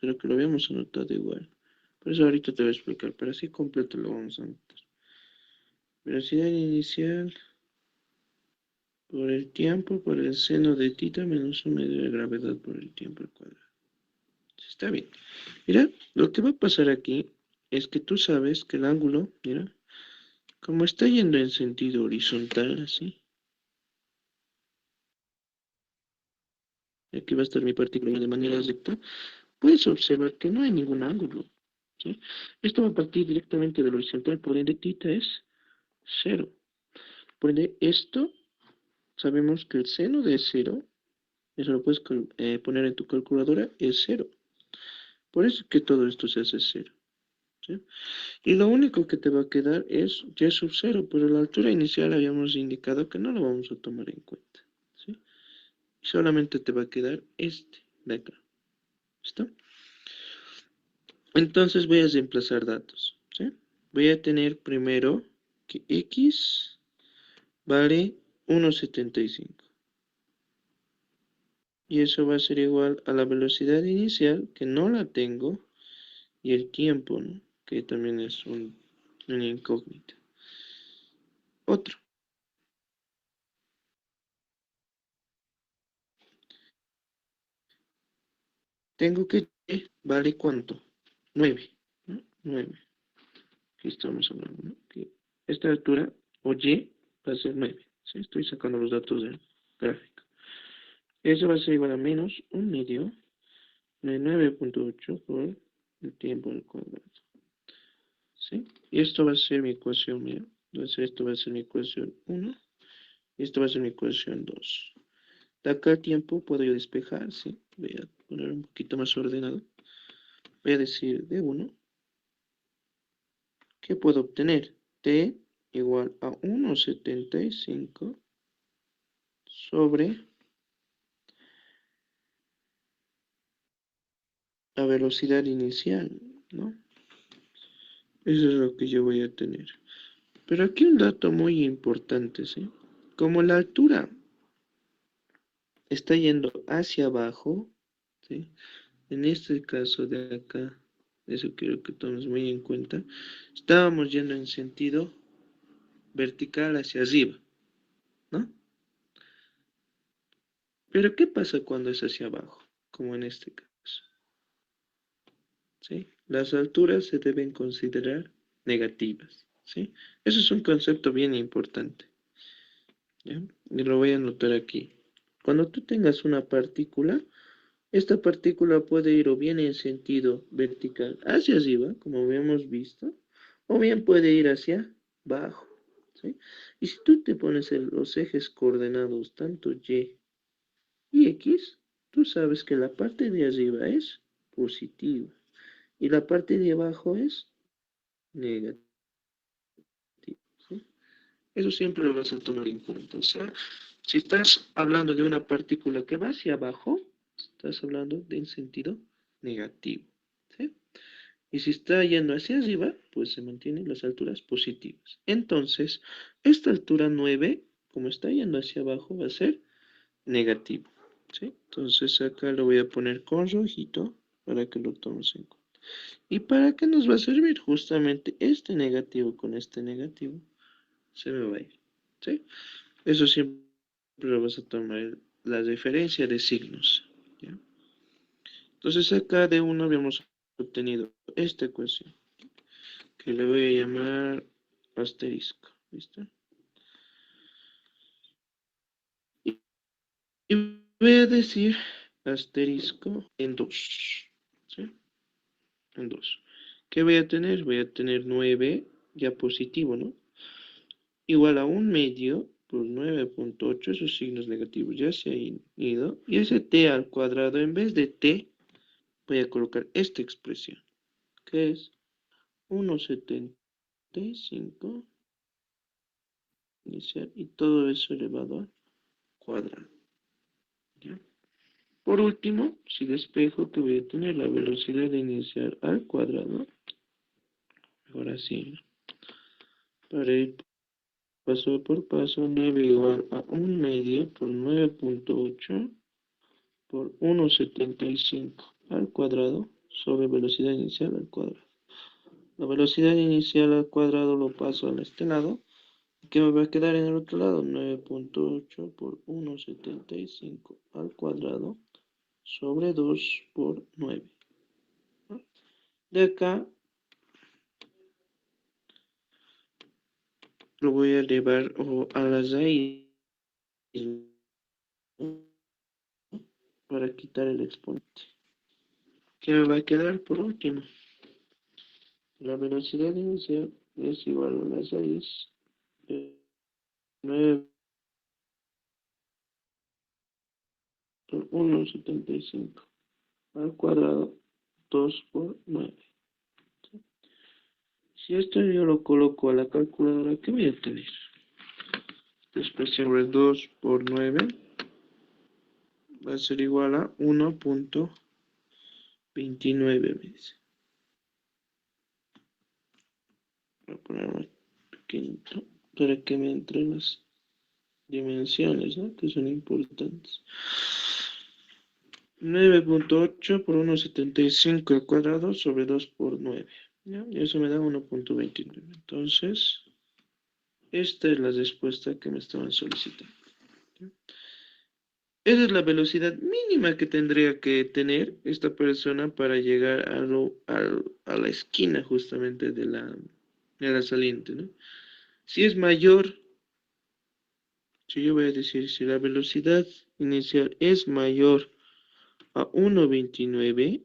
Creo que lo habíamos anotado igual. Por eso ahorita te voy a explicar, pero así completo lo vamos a anotar. Velocidad inicial por el tiempo por el seno de tita menos un medio de gravedad por el tiempo al cuadrado. Está bien. Mira, lo que va a pasar aquí es que tú sabes que el ángulo, mira, como está yendo en sentido horizontal, así, aquí va a estar mi partícula de manera recta, puedes observar que no hay ningún ángulo, ¿sí? Esto va a partir directamente del horizontal, por ende tita es cero. Por ende, esto, sabemos que el seno de cero, eso lo puedes poner en tu calculadora, es cero. Por eso es que todo esto se hace cero, ¿sí? Y lo único que te va a quedar es y sub cero, pero la altura inicial habíamos indicado que no lo vamos a tomar en cuenta, ¿sí? Solamente te va a quedar este de acá, ¿está? Entonces voy a reemplazar datos, ¿sí? Voy a tener primero que x vale 1,75. Y eso va a ser igual a la velocidad inicial, que no la tengo, y el tiempo, ¿no? Que también es una incógnita. Otro. Tengo que y vale cuánto. 9, ¿no? 9. Aquí estamos hablando, ¿no? Que esta altura, o y, va a ser 9. ¿Sí? Estoy sacando los datos del gráfico. Eso va a ser igual a menos un medio de 9,8 por el tiempo al cuadrado. ¿Sí? Y esto va a ser mi ecuación, mira. Entonces esto va a ser mi ecuación 1 y esto va a ser mi ecuación 2. De acá al tiempo puedo yo despejar, ¿sí? Voy a poner un poquito más ordenado. Voy a decir de 1. ¿Qué puedo obtener? T igual a 1,75 sobre la velocidad inicial, ¿no? Eso es lo que yo voy a tener. Pero aquí un dato muy importante, ¿sí? Como la altura está yendo hacia abajo, ¿sí? En este caso de acá, eso quiero que tomes muy en cuenta, estábamos yendo en sentido vertical hacia arriba, ¿no? Pero ¿qué pasa cuando es hacia abajo? Como en este caso, ¿sí? Las alturas se deben considerar negativas, ¿sí? Eso es un concepto bien importante, ¿ya? Y lo voy a anotar aquí. Cuando tú tengas una partícula, esta partícula puede ir o bien en sentido vertical hacia arriba, como habíamos visto, o bien puede ir hacia abajo, ¿sí? Y si tú te pones en los ejes coordenados tanto y x, tú sabes que la parte de arriba es positiva y la parte de abajo es negativa, ¿sí? Eso siempre lo vas a tomar en cuenta. O sea, si estás hablando de una partícula que va hacia abajo, estás hablando de en sentido negativo, ¿sí? Y si está yendo hacia arriba, pues se mantienen las alturas positivas. Entonces, esta altura 9, como está yendo hacia abajo, va a ser negativo, ¿sí? Entonces acá lo voy a poner con rojito para que lo tomes en cuenta. ¿Y para qué nos va a servir? Justamente este negativo con este negativo se me va a ir, ¿sí? Eso siempre lo vas a tomar la diferencia de signos, ¿ya? Entonces acá de uno habíamos obtenido esta ecuación, que le voy a llamar asterisco, ¿listo? Y voy a decir asterisco en 2. ¿Sí? En 2. ¿Qué voy a tener? Voy a tener 9 ya positivo, ¿no? Igual a 1/2 por 9.8, esos signos negativos ya se han ido. Y ese t al cuadrado, en vez de t, voy a colocar esta expresión, que es 1,75 inicial y todo eso elevado al cuadrado. ¿Ya? Por último, si despejo, que voy a tener la velocidad inicial al cuadrado. Ahora sí, para ir paso por paso, 9 igual a 1/2 por 9.8 por 1,75 al cuadrado sobre velocidad inicial al cuadrado. La velocidad inicial al cuadrado lo paso a este lado. ¿Qué me va a quedar en el otro lado? 9.8 por 1,75 al cuadrado sobre 2 por 9. De acá lo voy a llevar a la raíz para quitar el exponente. ¿Qué me va a quedar por último? La velocidad inicial es igual a la raíz de 9 por 1,75 al cuadrado 2 por 9. Si esto yo lo coloco a la calculadora, ¿qué voy a tener? Expresión sobre 2 por 9 va a ser igual a 1.29, me dice. Voy a poner más pequeñito para que me entren las dimensiones, ¿no? Que son importantes. 9.8 por 1,75 al cuadrado sobre 2 por 9. ¿Ya? Y eso me da 1.29. Entonces, esta es la respuesta que me estaban solicitando. ¿Ya? Esa es la velocidad mínima que tendría que tener esta persona para llegar a la esquina justamente de la saliente, ¿no? Si es mayor, si yo voy a decir, si la velocidad inicial es mayor a 1.29,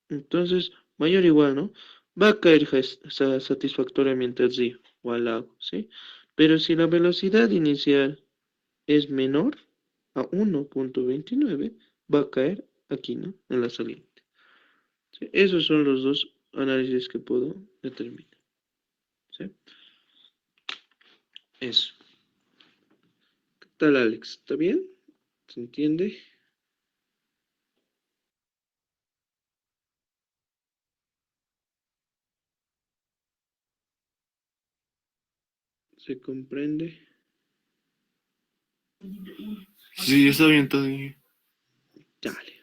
entonces mayor o igual, ¿no? Va a caer satisfactoriamente al río o al lago, ¿sí? Pero si la velocidad inicial es menor a 1.29, va a caer aquí, ¿no? En la saliente. ¿Sí? Esos son los dos análisis que puedo determinar. ¿Sí? Eso. ¿Qué tal, Alex? ¿Está bien? ¿Se entiende? ¿Se comprende? Sí, está bien, todo bien. Dale.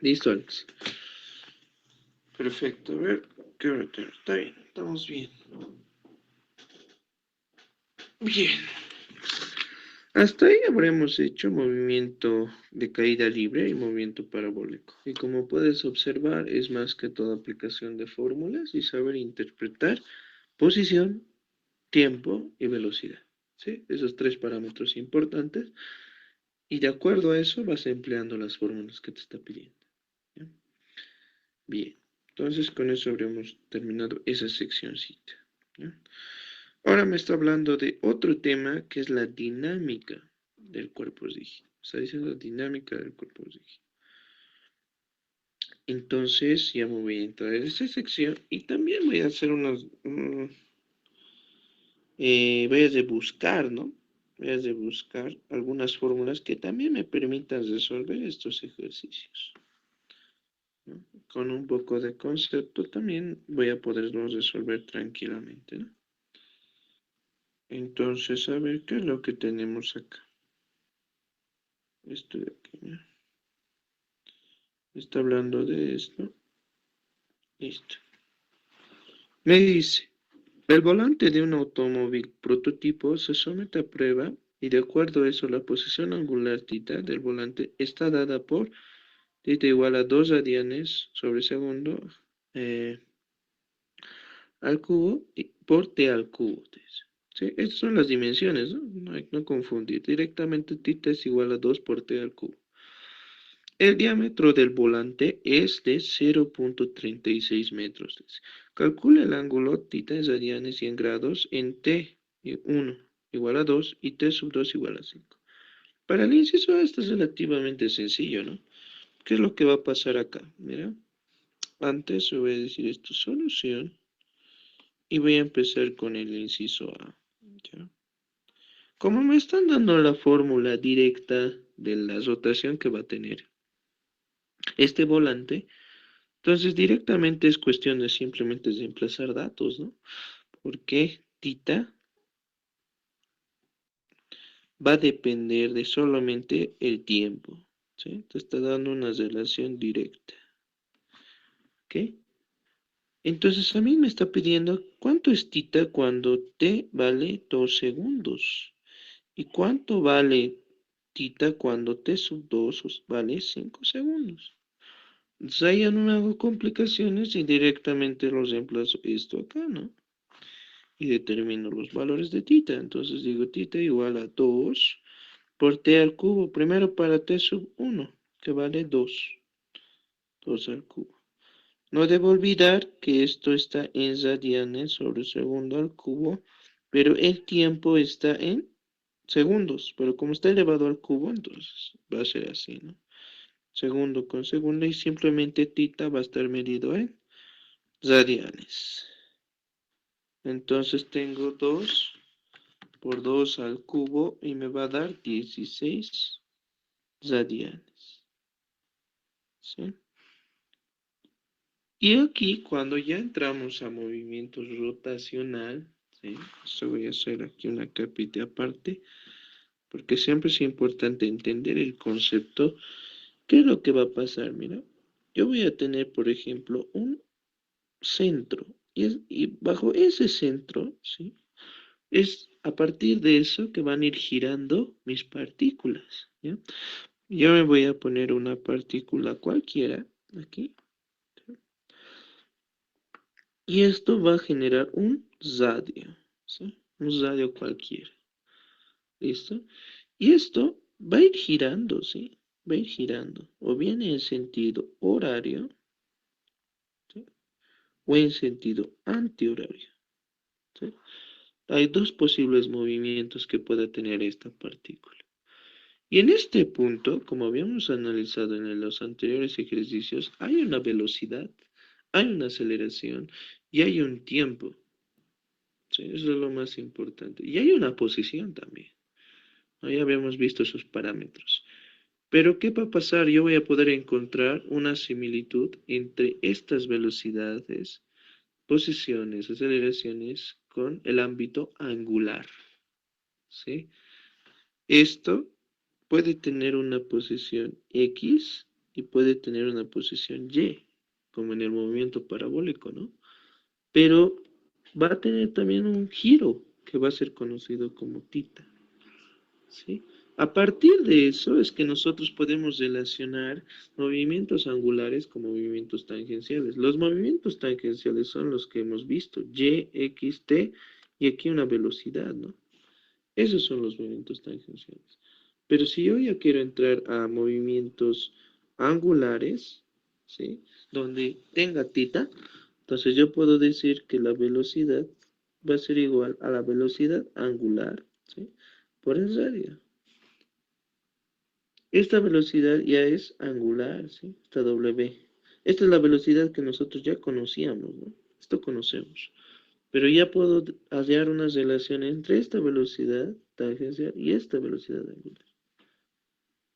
Listo, Alex. Perfecto. A ver, ¿qué hora tenemos? Está bien, estamos bien. Bien. Hasta ahí habremos hecho movimiento de caída libre y movimiento parabólico. Y como puedes observar, es más que todo aplicación de fórmulas y saber interpretar posición, tiempo y velocidad. ¿Sí? Esos tres parámetros importantes. Y de acuerdo a eso vas empleando las fórmulas que te está pidiendo. ¿Ya? Bien. Entonces con eso habremos terminado esa seccióncita. ¿Ya? Ahora me está hablando de otro tema que es la dinámica del cuerpo rígido. Está diciendo dinámica del cuerpo rígido. Entonces ya me voy a entrar en esta sección y también voy a hacer voy a buscar, ¿no? Voy a buscar algunas fórmulas que también me permitan resolver estos ejercicios. ¿No? Con un poco de concepto también voy a poderlos resolver tranquilamente, ¿no? Entonces, a ver qué es lo que tenemos acá. Esto de aquí, ¿no? Está hablando de esto. Listo. Me dice, el volante de un automóvil prototipo se somete a prueba y de acuerdo a eso la posición angular θ del volante está dada por θ igual a 2 radianes sobre segundo al cubo por t al cubo. ¿Sí? Estas son las dimensiones, ¿no? No hay que confundir. Directamente θ es igual a 2 por t al cubo. El diámetro del volante es de 0,36 metros. Calcula el ángulo θ en radianes y en grados en t1 igual a 2 y t sub 2 igual a 5. Para el inciso esto es relativamente sencillo, ¿no? ¿Qué es lo que va a pasar acá? Mira, antes voy a decir esto solución y voy a empezar con el inciso A. ¿Ya? Como me están dando la fórmula directa de la rotación que va a tener este volante, entonces directamente es cuestión de simplemente reemplazar datos, ¿no? Porque θ va a depender de solamente el tiempo, ¿sí? Te está dando una relación directa, ¿ok? Entonces a mí me está pidiendo cuánto es θ cuando t vale 2 segundos. ¿Y cuánto vale θ cuando t sub 2 vale 5 segundos? Entonces ahí ya no me hago complicaciones y directamente los reemplazo esto acá, ¿no? Y determino los valores de θ. Entonces digo θ igual a 2 por t al cubo. Primero para t sub 1, que vale 2. 2 al cubo. No debo olvidar que esto está en radianes sobre segundo al cubo, pero el tiempo está en segundos. Pero como está elevado al cubo, entonces va a ser así, ¿no? Segundo con segundo y simplemente θ va a estar medido en radianes. Entonces tengo 2 por 2 al cubo y me va a dar 16 radianes. ¿Sí? Y aquí cuando ya entramos a movimiento rotacional, ¿sí? Esto voy a hacer aquí una capita aparte, porque siempre es importante entender el concepto. ¿Qué es lo que va a pasar? Mira, yo voy a tener, por ejemplo, un centro, y bajo ese centro, ¿sí? Es a partir de eso que van a ir girando mis partículas, ¿ya? Yo me voy a poner una partícula cualquiera aquí. Y esto va a generar un radio, ¿sí? Un radio cualquiera. ¿Listo? Y esto va a ir girando, ¿sí? Va a ir girando. O bien en sentido horario, ¿sí? O en sentido antihorario, ¿sí? Hay dos posibles movimientos que pueda tener esta partícula. Y en este punto, como habíamos analizado en los anteriores ejercicios, hay una velocidad, hay una aceleración y hay un tiempo. Sí, eso es lo más importante. Y hay una posición también, ¿no? Ya habíamos visto esos parámetros. Pero ¿qué va a pasar? Yo voy a poder encontrar una similitud entre estas velocidades, posiciones, aceleraciones con el ámbito angular. ¿Sí? Esto puede tener una posición X y puede tener una posición Y, como en el movimiento parabólico, ¿no? Pero va a tener también un giro que va a ser conocido como θ, ¿sí? A partir de eso es que nosotros podemos relacionar movimientos angulares con movimientos tangenciales. Los movimientos tangenciales son los que hemos visto, Y, X, T, y aquí una velocidad, ¿no? Esos son los movimientos tangenciales. Pero si yo ya quiero entrar a movimientos angulares, ¿sí? Donde tenga θ, entonces yo puedo decir que la velocidad va a ser igual a la velocidad angular, ¿sí? Por el radio. Esta velocidad ya es angular, ¿sí? Esta W. Esta es la velocidad que nosotros ya conocíamos, ¿no? Esto conocemos. Pero ya puedo hallar una relación entre esta velocidad tangencial y esta velocidad angular,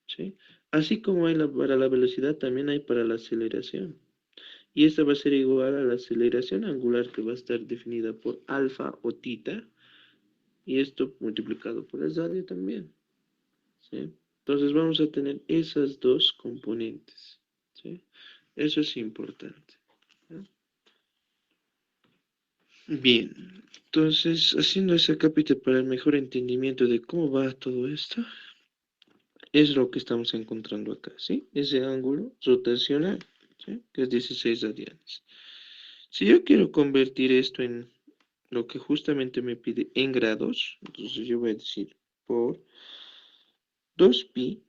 ¿sí? Así como hay para la velocidad, también hay para la aceleración. Y esta va a ser igual a la aceleración angular que va a estar definida por alfa o θ. Y esto multiplicado por el radio también, ¿sí? Entonces vamos a tener esas dos componentes, ¿sí? Eso es importante, ¿no? Bien, entonces haciendo ese capítulo para el mejor entendimiento de cómo va todo esto, es lo que estamos encontrando acá, ¿sí? Ese ángulo rotacional, ¿sí? Que es 16 radianes. Si yo quiero convertir esto en lo que justamente me pide en grados, entonces yo voy a decir por 2pi,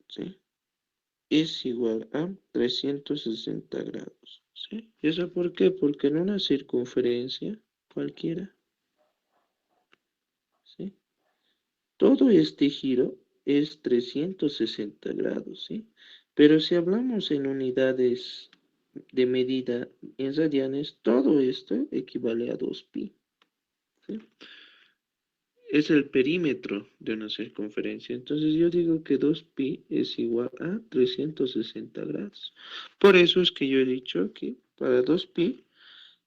¿sí?, es igual a 360 grados, ¿sí? ¿Y eso por qué? Porque en una circunferencia cualquiera, ¿sí?, todo este giro es 360 grados, ¿sí? Pero si hablamos en unidades de medida en radianes, todo esto equivale a 2pi, ¿sí? Es el perímetro de una circunferencia. Entonces yo digo que 2pi es igual a 360 grados. Por eso es que yo he dicho que para 2pi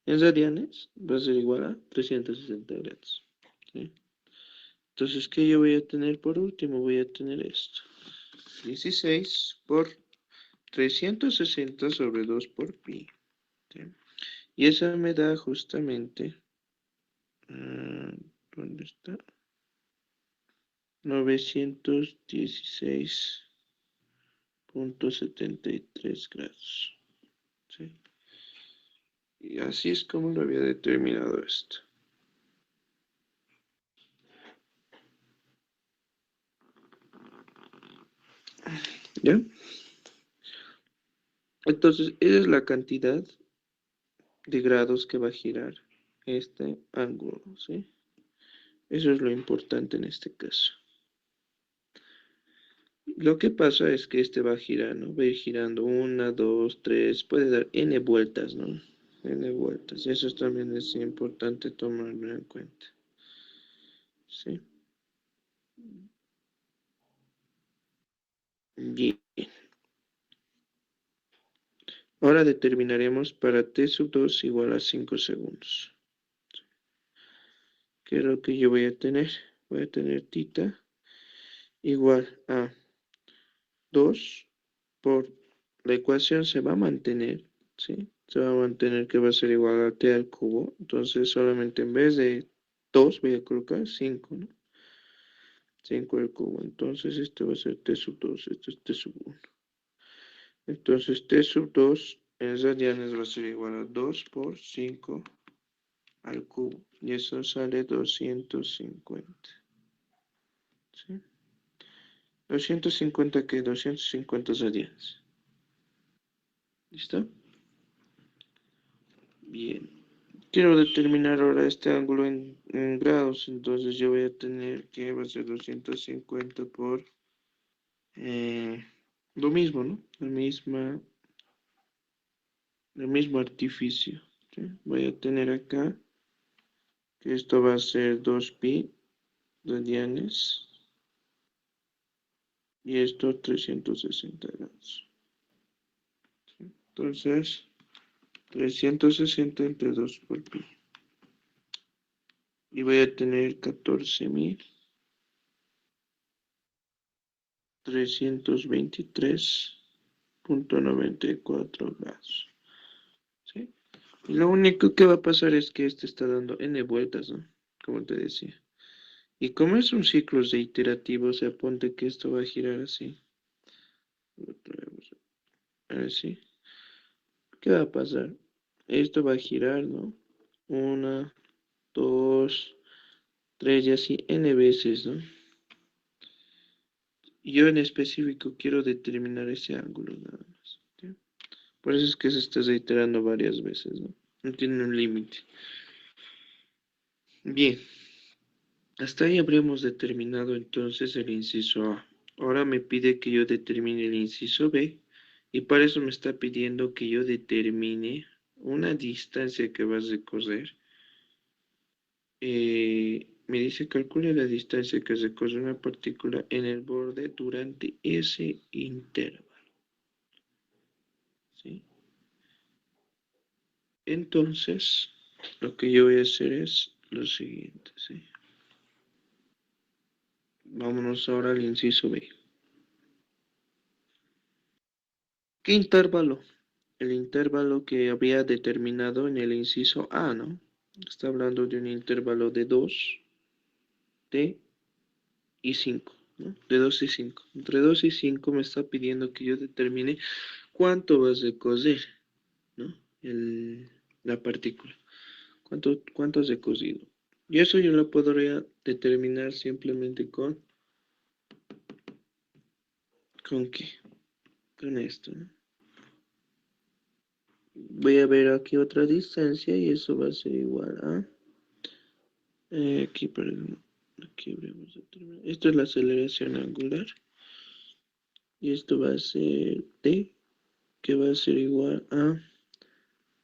en radianes va a ser igual a 360 grados, ¿sí? Entonces, ¿qué yo voy a tener por último? Voy a tener esto. 16 por 360 sobre 2 por pi, ¿sí? Y esa me da justamente, ¿dónde está? 916.73 grados, ¿sí? Y así es como lo había determinado esto. ¿Ya? Entonces, esa es la cantidad de grados que va a girar este ángulo, ¿sí? Eso es lo importante en este caso. Lo que pasa es que este va a girar, ¿no? Va a ir girando 1, 2, 3, puede dar n vueltas, ¿no? N vueltas. Eso también es importante tomarlo en cuenta, ¿sí? Bien. Ahora determinaremos para t sub 2 igual a 5 segundos. ¿Qué es lo que yo voy a tener? Voy a tener tita igual a 2 por la ecuación se va a mantener, ¿sí? Se va a mantener que va a ser igual a t al cubo. Entonces solamente en vez de 2 voy a colocar 5, ¿no? 5 al cubo. Entonces esto va a ser t sub 2, esto es t sub 1. Entonces t sub 2 en radianes va a ser igual a 2 por 5 al cubo. Y eso sale 250. ¿Sí? 250 que 250 radianes. ¿Listo? Bien. Quiero determinar ahora este ángulo en grados. Entonces yo voy a tener que va a ser 250 por lo mismo, ¿no? El mismo artificio, ¿sí? Voy a tener acá que esto va a ser 2pi radianes y esto 360 grados, ¿sí? Entonces 360 entre 2 por pi y voy a tener 14.323.94 grados, ¿sí? Y lo único que va a pasar es que este está dando n vueltas, ¿no? Como te decía. Y como es un ciclo reiterativo, se apunte que esto va a girar así. Lo traemos así. ¿Qué va a pasar? Esto va a girar, ¿no? Una, dos, tres y así n veces, ¿no? Yo en específico quiero determinar ese ángulo nada más, ¿sí? Por eso es que se está reiterando varias veces, ¿no? No tiene un límite. Bien, hasta ahí habríamos determinado entonces el inciso A. Ahora me pide que yo determine el inciso B y para eso me está pidiendo que yo determine una distancia que va a recorrer. Me dice calcule la distancia que recorre una partícula en el borde durante ese intervalo, ¿sí? Entonces, lo que yo voy a hacer es lo siguiente, ¿sí? Vámonos ahora al inciso B. ¿Qué intervalo? El intervalo que había determinado en el inciso A, ¿no? Está hablando de un intervalo de 2, t y 5, ¿no? De 2 y 5. Entre 2 y 5 me está pidiendo que yo determine cuánto va a recorrer, ¿no? la partícula. ¿Cuánto hace cosido? Y eso yo lo podría determinar simplemente ¿con qué? Con esto, ¿no? Voy a ver aquí otra distancia y eso va a ser igual a... aquí, perdón, aquí vamos a terminar. Esto es la aceleración angular. Y esto va a ser t, que va a ser igual a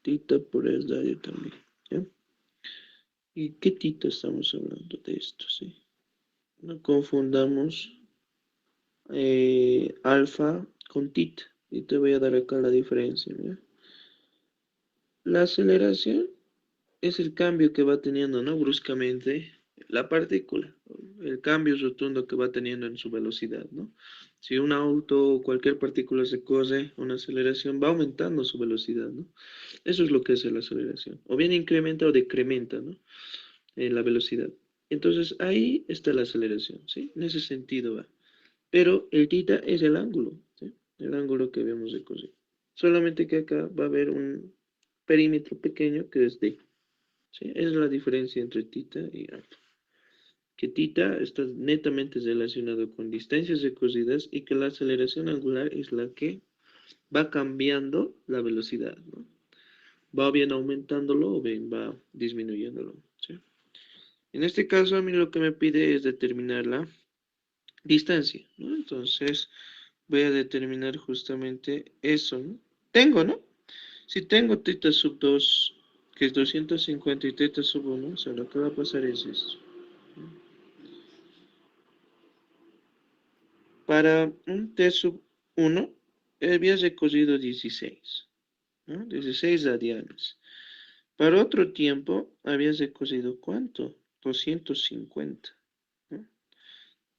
tita por el radio también. ¿Ya? ¿Y qué tita estamos hablando de esto? ¿Sí? No confundamos alfa con tita. Y te voy a dar acá la diferencia. ¿Ya? La aceleración es el cambio que va teniendo, ¿no? Bruscamente la partícula, el cambio rotundo que va teniendo en su velocidad, ¿no? Si un auto o cualquier partícula se corre, una aceleración va aumentando su velocidad, ¿no? Eso es lo que es la aceleración. O bien incrementa o decrementa, ¿no? La velocidad. Entonces ahí está la aceleración, ¿sí? En ese sentido va. Pero el tita es el ángulo, ¿sí? El ángulo que vemos de correr. Solamente que acá va a haber un perímetro pequeño que es d. ¿Sí? Esa es la diferencia entre tita y alfa. Que tita está netamente relacionado con distancias recorridas y que la aceleración angular es la que va cambiando la velocidad, ¿no? Va bien aumentándolo o bien va disminuyéndolo, ¿sí? En este caso a mí lo que me pide es determinar la distancia, ¿no? Entonces voy a determinar justamente eso, ¿no? Tengo, ¿no? Si tengo teta sub 2, que es 250 y teta sub 1, o sea, lo que va a pasar es esto. Para un T sub 1, había recorrido 16, ¿no? 16 radianes. Para otro tiempo, había recorrido ¿cuánto? 250, ¿no?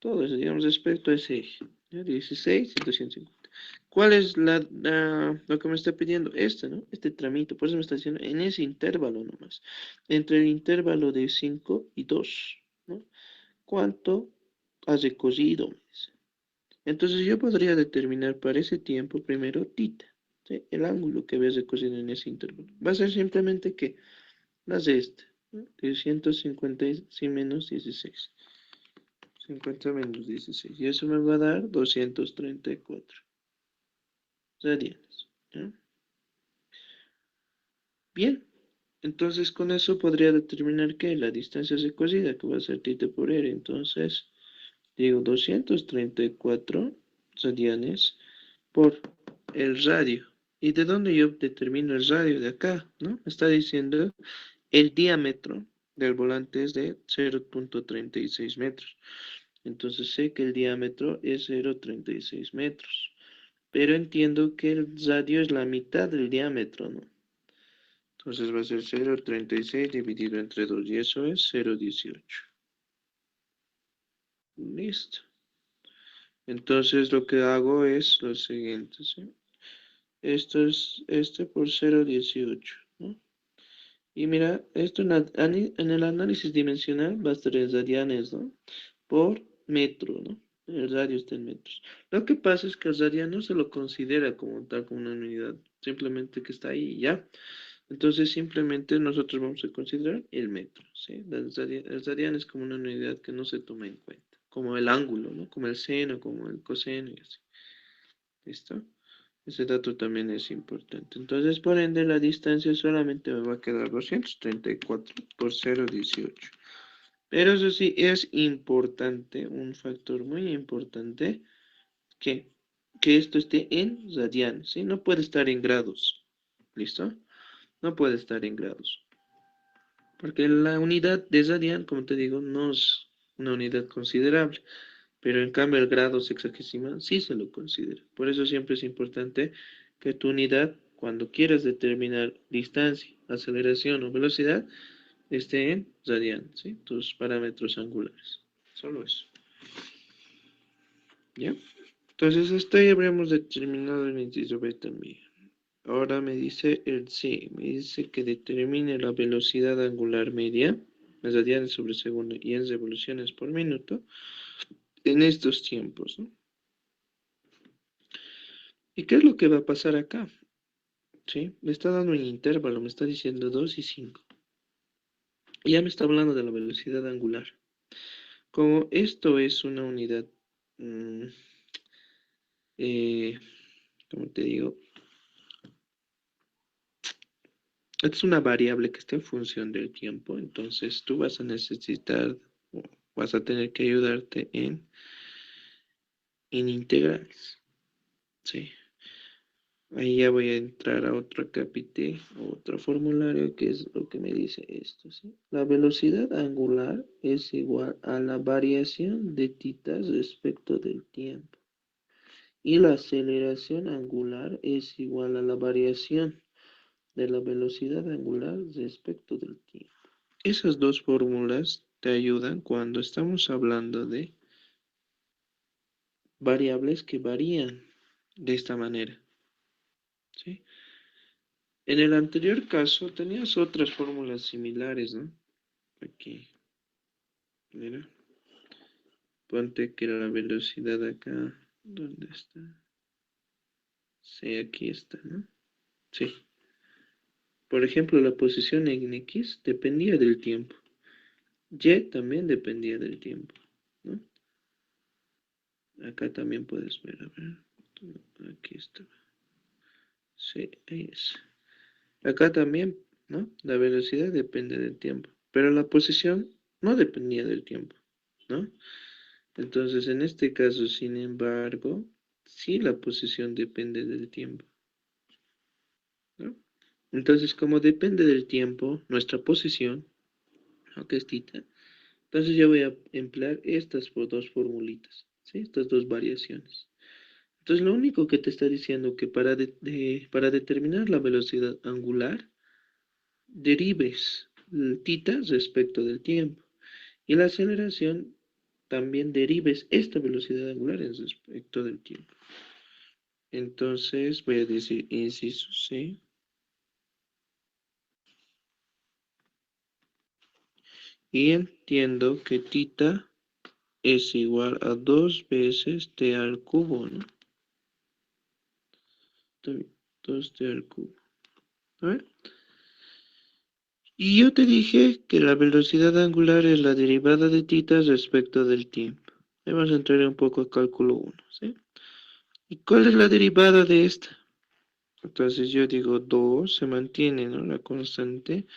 Todo eso, digamos, respecto a ese eje, ¿ya? 16 y 250. ¿Cuál es lo que me está pidiendo? ¿No? Este tramito, por eso me está diciendo en ese intervalo nomás. Entre el intervalo de 5 y 2, ¿no? ¿Cuánto has recorrido? Me dice. Entonces yo podría determinar para ese tiempo primero tita, ¿sí? El ángulo que ves recorrido en ese intervalo. Va a ser simplemente que las de este, ¿no? 250 menos 16. 50 menos 16. Y eso me va a dar 234 radianes. ¿Ya? Bien. Entonces con eso podría determinar que la distancia recorrida, que va a ser tita por r. Entonces digo 234 radianes por el radio. ¿Y de dónde yo determino el radio? De acá, ¿no? Me está diciendo el diámetro del volante es de 0.36 metros. Entonces sé que el diámetro es 0.36 metros. Pero entiendo que el radio es la mitad del diámetro, ¿no? Entonces va a ser 0.36 dividido entre 2 y eso es 0.18. Listo. Entonces lo que hago es lo siguiente, ¿sí? Esto es este por 0.18, ¿no? Y mira, esto en el análisis dimensional va a estar en radianes, ¿no? Por metro, ¿no? El radio está en metros. Lo que pasa es que el radio no se lo considera como tal, como una unidad, simplemente que está ahí y ya. Entonces simplemente nosotros vamos a considerar el metro, ¿sí? El radian es como una unidad que no se toma en cuenta, como el ángulo, ¿no? Como el seno, como el coseno y así. ¿Listo? Ese dato también es importante. Entonces, por ende, la distancia solamente me va a quedar 234 por 0.18. Pero eso sí, es importante, un factor muy importante, que, que esto esté en radian, ¿sí? No puede estar en grados. ¿Listo? No puede estar en grados. Porque la unidad de radian, como te digo, no es una unidad considerable. Pero en cambio el grado sexagesimal sí se lo considera. Por eso siempre es importante que tu unidad, cuando quieras determinar distancia, aceleración o velocidad, esté en radian, ¿sí? Tus parámetros angulares. Solo eso. ¿Ya? Entonces esto ya habríamos determinado el inciso B también. Ahora me dice el C, me dice que determine la velocidad angular media, en radianes sobre segundo y en revoluciones por minuto, en estos tiempos, ¿no? ¿Y qué es lo que va a pasar acá? ¿sí? Me está dando un intervalo, me está diciendo 2 y 5. Y ya me está hablando de la velocidad angular. Como esto es una unidad, mm, eh, ¿cómo te digo? Es una variable que está en función del tiempo, entonces tú vas a necesitar, o vas a tener que ayudarte en integrales, ¿sí? Ahí ya voy a entrar a otro capítulo, otro formulario, que es lo que me dice esto, ¿sí? La velocidad angular es igual a la variación de tita respecto del tiempo. Y la aceleración angular es igual a la variación de la velocidad angular respecto del tiempo. Esas dos fórmulas te ayudan cuando estamos hablando de variables que varían de esta manera, ¿sí? En el anterior caso tenías otras fórmulas similares, ¿no? Aquí, mira, ponte que la velocidad acá, ¿dónde está? Sí, aquí está, ¿no? Sí. Por ejemplo, la posición en X dependía del tiempo. Y también dependía del tiempo, ¿no? Acá también puedes ver, a ver. Aquí está. Sí, ahí es. Acá también, ¿no? La velocidad depende del tiempo, pero la posición no dependía del tiempo, ¿no? Entonces, en este caso, sin embargo, sí la posición depende del tiempo, ¿no? Entonces, como depende del tiempo, nuestra posición, ¿no? Que es tita, entonces yo voy a emplear estas dos formulitas, ¿sí? Estas dos variaciones. Entonces, lo único que te está diciendo que para determinar la velocidad angular, derives el tita respecto del tiempo. Y la aceleración también derives esta velocidad angular en respecto del tiempo. Entonces voy a decir inciso C. Y entiendo que tita es igual a 2 veces t al cubo, ¿no? 2t al cubo. A ver. Y yo te dije que la velocidad angular es la derivada de tita respecto del tiempo. Vamos a entrar un poco a cálculo 1, ¿sí? ¿Y cuál es la derivada de esta? Entonces yo digo 2 se mantiene, ¿no? La constante.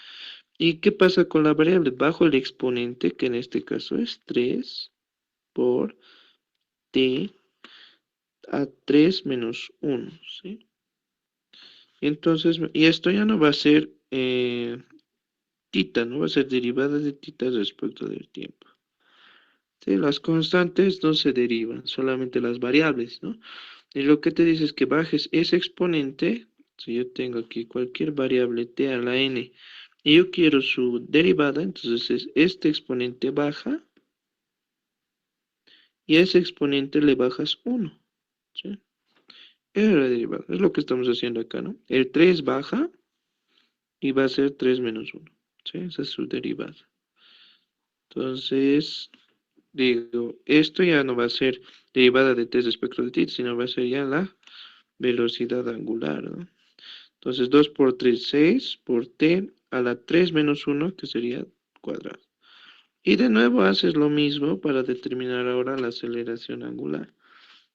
¿Y qué pasa con la variable? Bajo el exponente, que en este caso es 3 por t a 3 menos 1, ¿sí? Entonces, y esto ya no va a ser tita, no va a ser derivada de tita respecto del tiempo. ¿Sí? Las constantes no se derivan, solamente las variables, ¿no? Y lo que te dice es que bajes ese exponente. Si yo tengo aquí cualquier variable t a la n y yo quiero su derivada, entonces este exponente baja y a ese exponente le bajas 1, ¿sí? Esa es la derivada, es lo que estamos haciendo acá, ¿no? El 3 baja y va a ser 3 menos 1, ¿sí? Esa es su derivada. Entonces, digo, esto ya no va a ser derivada de t respecto de t, sino va a ser ya la velocidad angular, ¿no? Entonces 2 por 3, 6 por t a la 3 menos 1, que sería cuadrado. Y de nuevo haces lo mismo para determinar ahora la aceleración angular.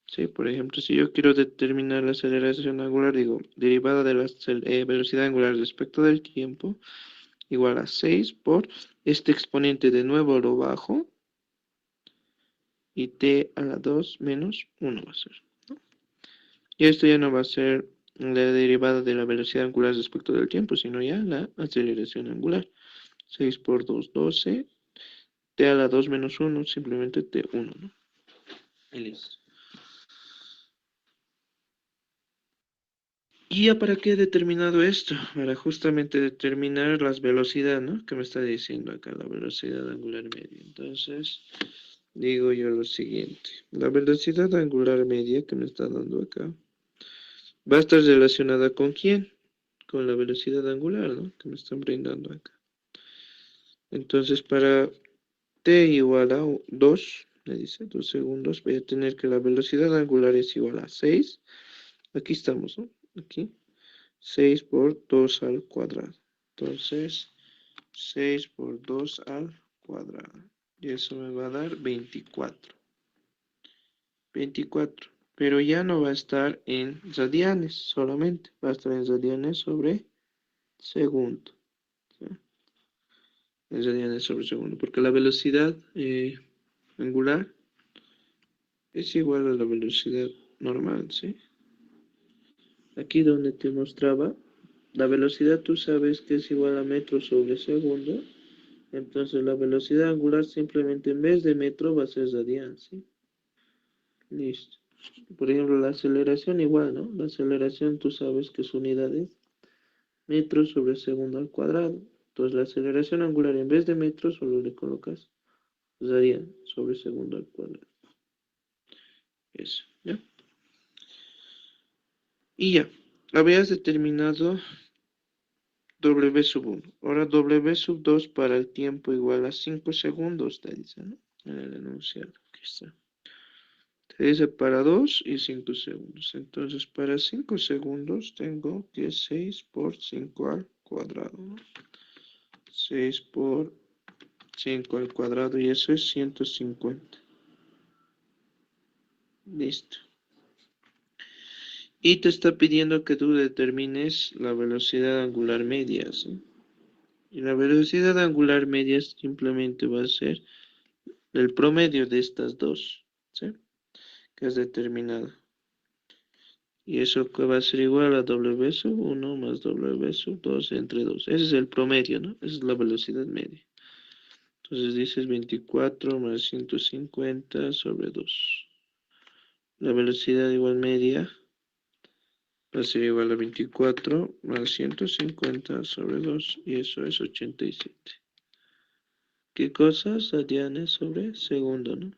Sí, por ejemplo, si yo quiero determinar la aceleración angular, digo, derivada de la velocidad angular respecto del tiempo, igual a 6 por este exponente de nuevo lo bajo, y t a la 2 menos 1 va a ser, ¿no? Y esto ya no va a ser la derivada de la velocidad angular respecto del tiempo, sino ya la aceleración angular. 6 por 2, 12. T a la 2 menos 1, simplemente T1, ¿no? Y listo. ¿Y ya para qué he determinado esto? Para justamente determinar las velocidades, ¿no? Que me está diciendo acá, la velocidad angular media. Entonces, digo yo lo siguiente. La velocidad angular media que me está dando acá va a estar relacionada ¿con quién? Con la velocidad angular, ¿no? Que me están brindando acá. Entonces, para t igual a 2, me dice 2 segundos, voy a tener que la velocidad angular es igual a 6. Aquí estamos, ¿no? Aquí. 6 por 2 al cuadrado. Entonces, 6 por 2 al cuadrado. Y eso me va a dar 24. 24. Pero ya no va a estar en radianes solamente. Va a estar en radianes sobre segundo. ¿Sí? En radianes sobre segundo. Porque la velocidad angular es igual a la velocidad normal, ¿sí? Aquí donde te mostraba, la velocidad tú sabes que es igual a metros sobre segundo. Entonces la velocidad angular simplemente en vez de metro va a ser radian, ¿sí? Listo. Por ejemplo, la aceleración igual, ¿no? La aceleración tú sabes que su unidad es metros sobre segundo al cuadrado. Entonces la aceleración angular en vez de metros solo le colocas radian sobre segundo al cuadrado. Eso, ¿ya? Y ya, habías determinado W sub 1. Ahora W sub 2 para el tiempo igual a 5 segundos, te dice, ¿no? En el enunciado. Aquí está. Te dice para 2 y 5 segundos. Entonces, para 5 segundos tengo que 6 por 5 al cuadrado, ¿no? 6 por 5 al cuadrado y eso es 150. Listo. Y te está pidiendo que tú determines la velocidad angular media, ¿sí? Y la velocidad angular media simplemente va a ser el promedio de estas dos, ¿sí? Que has determinado. Y eso que va a ser igual a W sub 1 más W sub 2 entre 2. Ese es el promedio, ¿no? Esa es la velocidad media. Entonces dices 24 más 150 sobre 2. La velocidad igual media va a ser igual a 24 más 150 sobre 2. Y eso es 87. ¿Qué cosas? Radianes sobre segundo, ¿no?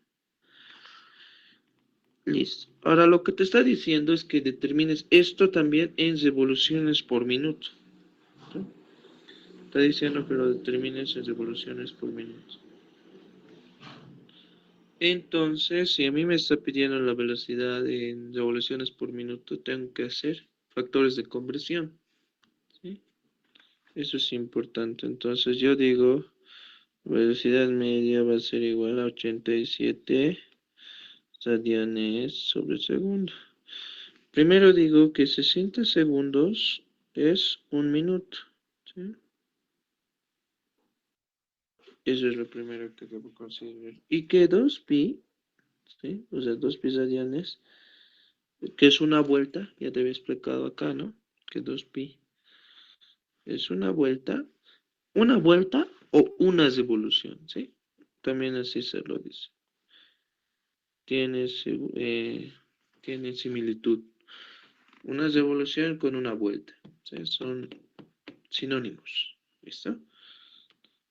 Listo. Ahora lo que te está diciendo es que determines esto también en revoluciones por minuto. ¿Sí? Está diciendo que lo determines en revoluciones por minuto. Entonces, si a mí me está pidiendo la velocidad en revoluciones por minuto, tengo que hacer factores de conversión. ¿Sí? Eso es importante. Entonces yo digo, velocidad media va a ser igual a 87 radianes sobre segundo. Primero digo que 60 segundos es un minuto. ¿Sí? Eso es lo primero que debo considerar. Y que 2pi, ¿sí? O sea, 2pi radianes, que es una vuelta, ya te había explicado acá, ¿no? Que 2pi es una vuelta o una revolución, ¿sí? También así se lo dice. Tiene, tiene similitud. Una revolución con una vuelta, ¿sí? Son sinónimos, ¿listo?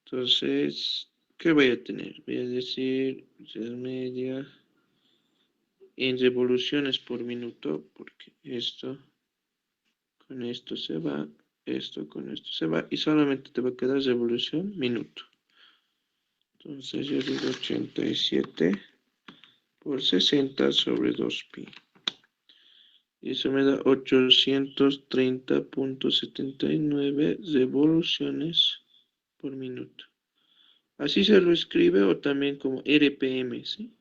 Entonces, ¿qué voy a tener? Voy a decir media en revoluciones por minuto, porque esto con esto se va, esto con esto se va, y solamente te va a quedar revolución minuto. Entonces yo digo 87 por 60 sobre 2pi. Y eso me da 830.79 revoluciones por minuto. Así se lo escribe o también como RPM, ¿sí?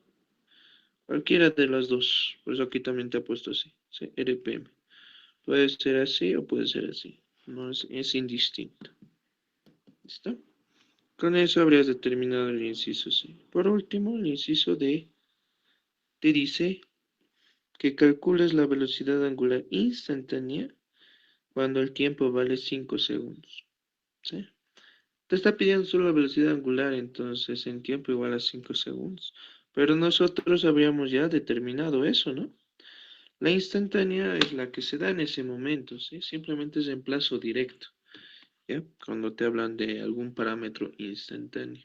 Cualquiera de las dos. Por eso aquí también te ha puesto así, ¿sí? RPM. Puede ser así o puede ser así. No es indistinto. ¿Listo? Con eso habrías determinado el inciso C. Por último, el inciso D te dice que calcules la velocidad angular instantánea cuando el tiempo vale 5 segundos. ¿Sí? Te está pidiendo solo la velocidad angular, entonces en tiempo igual a 5 segundos. Pero nosotros habríamos ya determinado eso, ¿no? La instantánea es la que se da en ese momento, ¿sí? Simplemente es reemplazo directo, ¿ya? Cuando te hablan de algún parámetro instantáneo.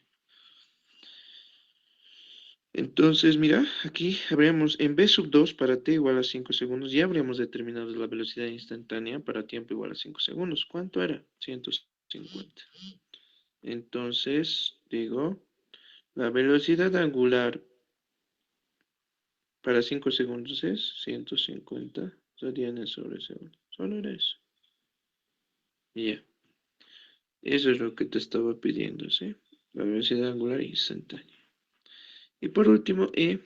Entonces, mira, aquí habríamos, en b sub 2 para t igual a 5 segundos, ya habríamos determinado la velocidad instantánea para tiempo igual a 5 segundos. ¿Cuánto era? 150. Entonces, digo, la velocidad angular para 5 segundos es 150 radianes sobre segundo. Solo era eso. Ya. Eso es lo que te estaba pidiendo, ¿sí? La velocidad angular instantánea. Y por último, E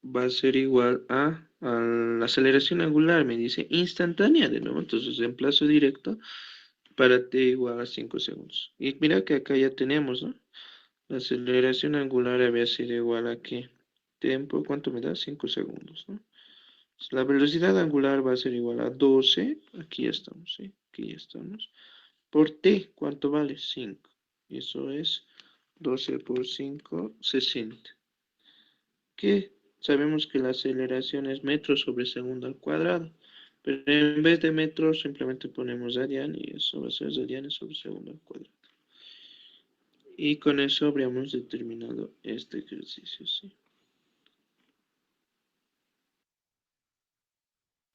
va a ser igual a la aceleración angular, me dice instantánea de nuevo, entonces reemplazo directo para t igual a 5 segundos. Y mira que acá ya tenemos, ¿no? La aceleración angular había sido igual a qué tiempo, ¿cuánto me da? 5 segundos, ¿no? La velocidad angular va a ser igual a 12, aquí ya estamos, ¿sí? Aquí ya estamos. Por t, ¿cuánto vale? 5. Y eso es 12 por 5, 60. Que sabemos que la aceleración es metros sobre segundo al cuadrado. Pero en vez de metros simplemente ponemos radian y eso va a ser radianes sobre segundo al cuadrado. Y con eso habríamos determinado este ejercicio, ¿sí?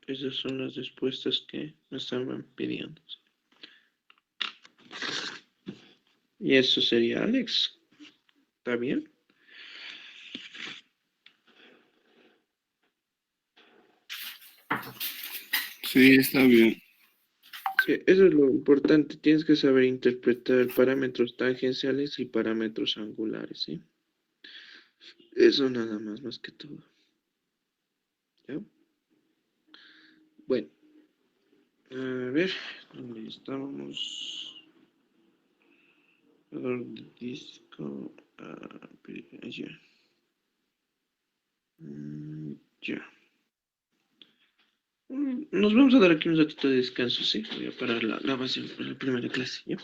Esas son las respuestas que me estaban pidiendo. Y eso sería Alex. ¿Está bien? Sí, está bien. Sí, eso es lo importante. Tienes que saber interpretar parámetros tangenciales y parámetros angulares, ¿sí? Eso nada más, más que todo. ¿Ya? Bueno, a ver, ¿dónde estábamos? Valor de disco. Ya. Ya. Nos vamos a dar aquí un ratito de descanso, ¿sí? Voy a parar la grabación para la primera clase, ¿ya?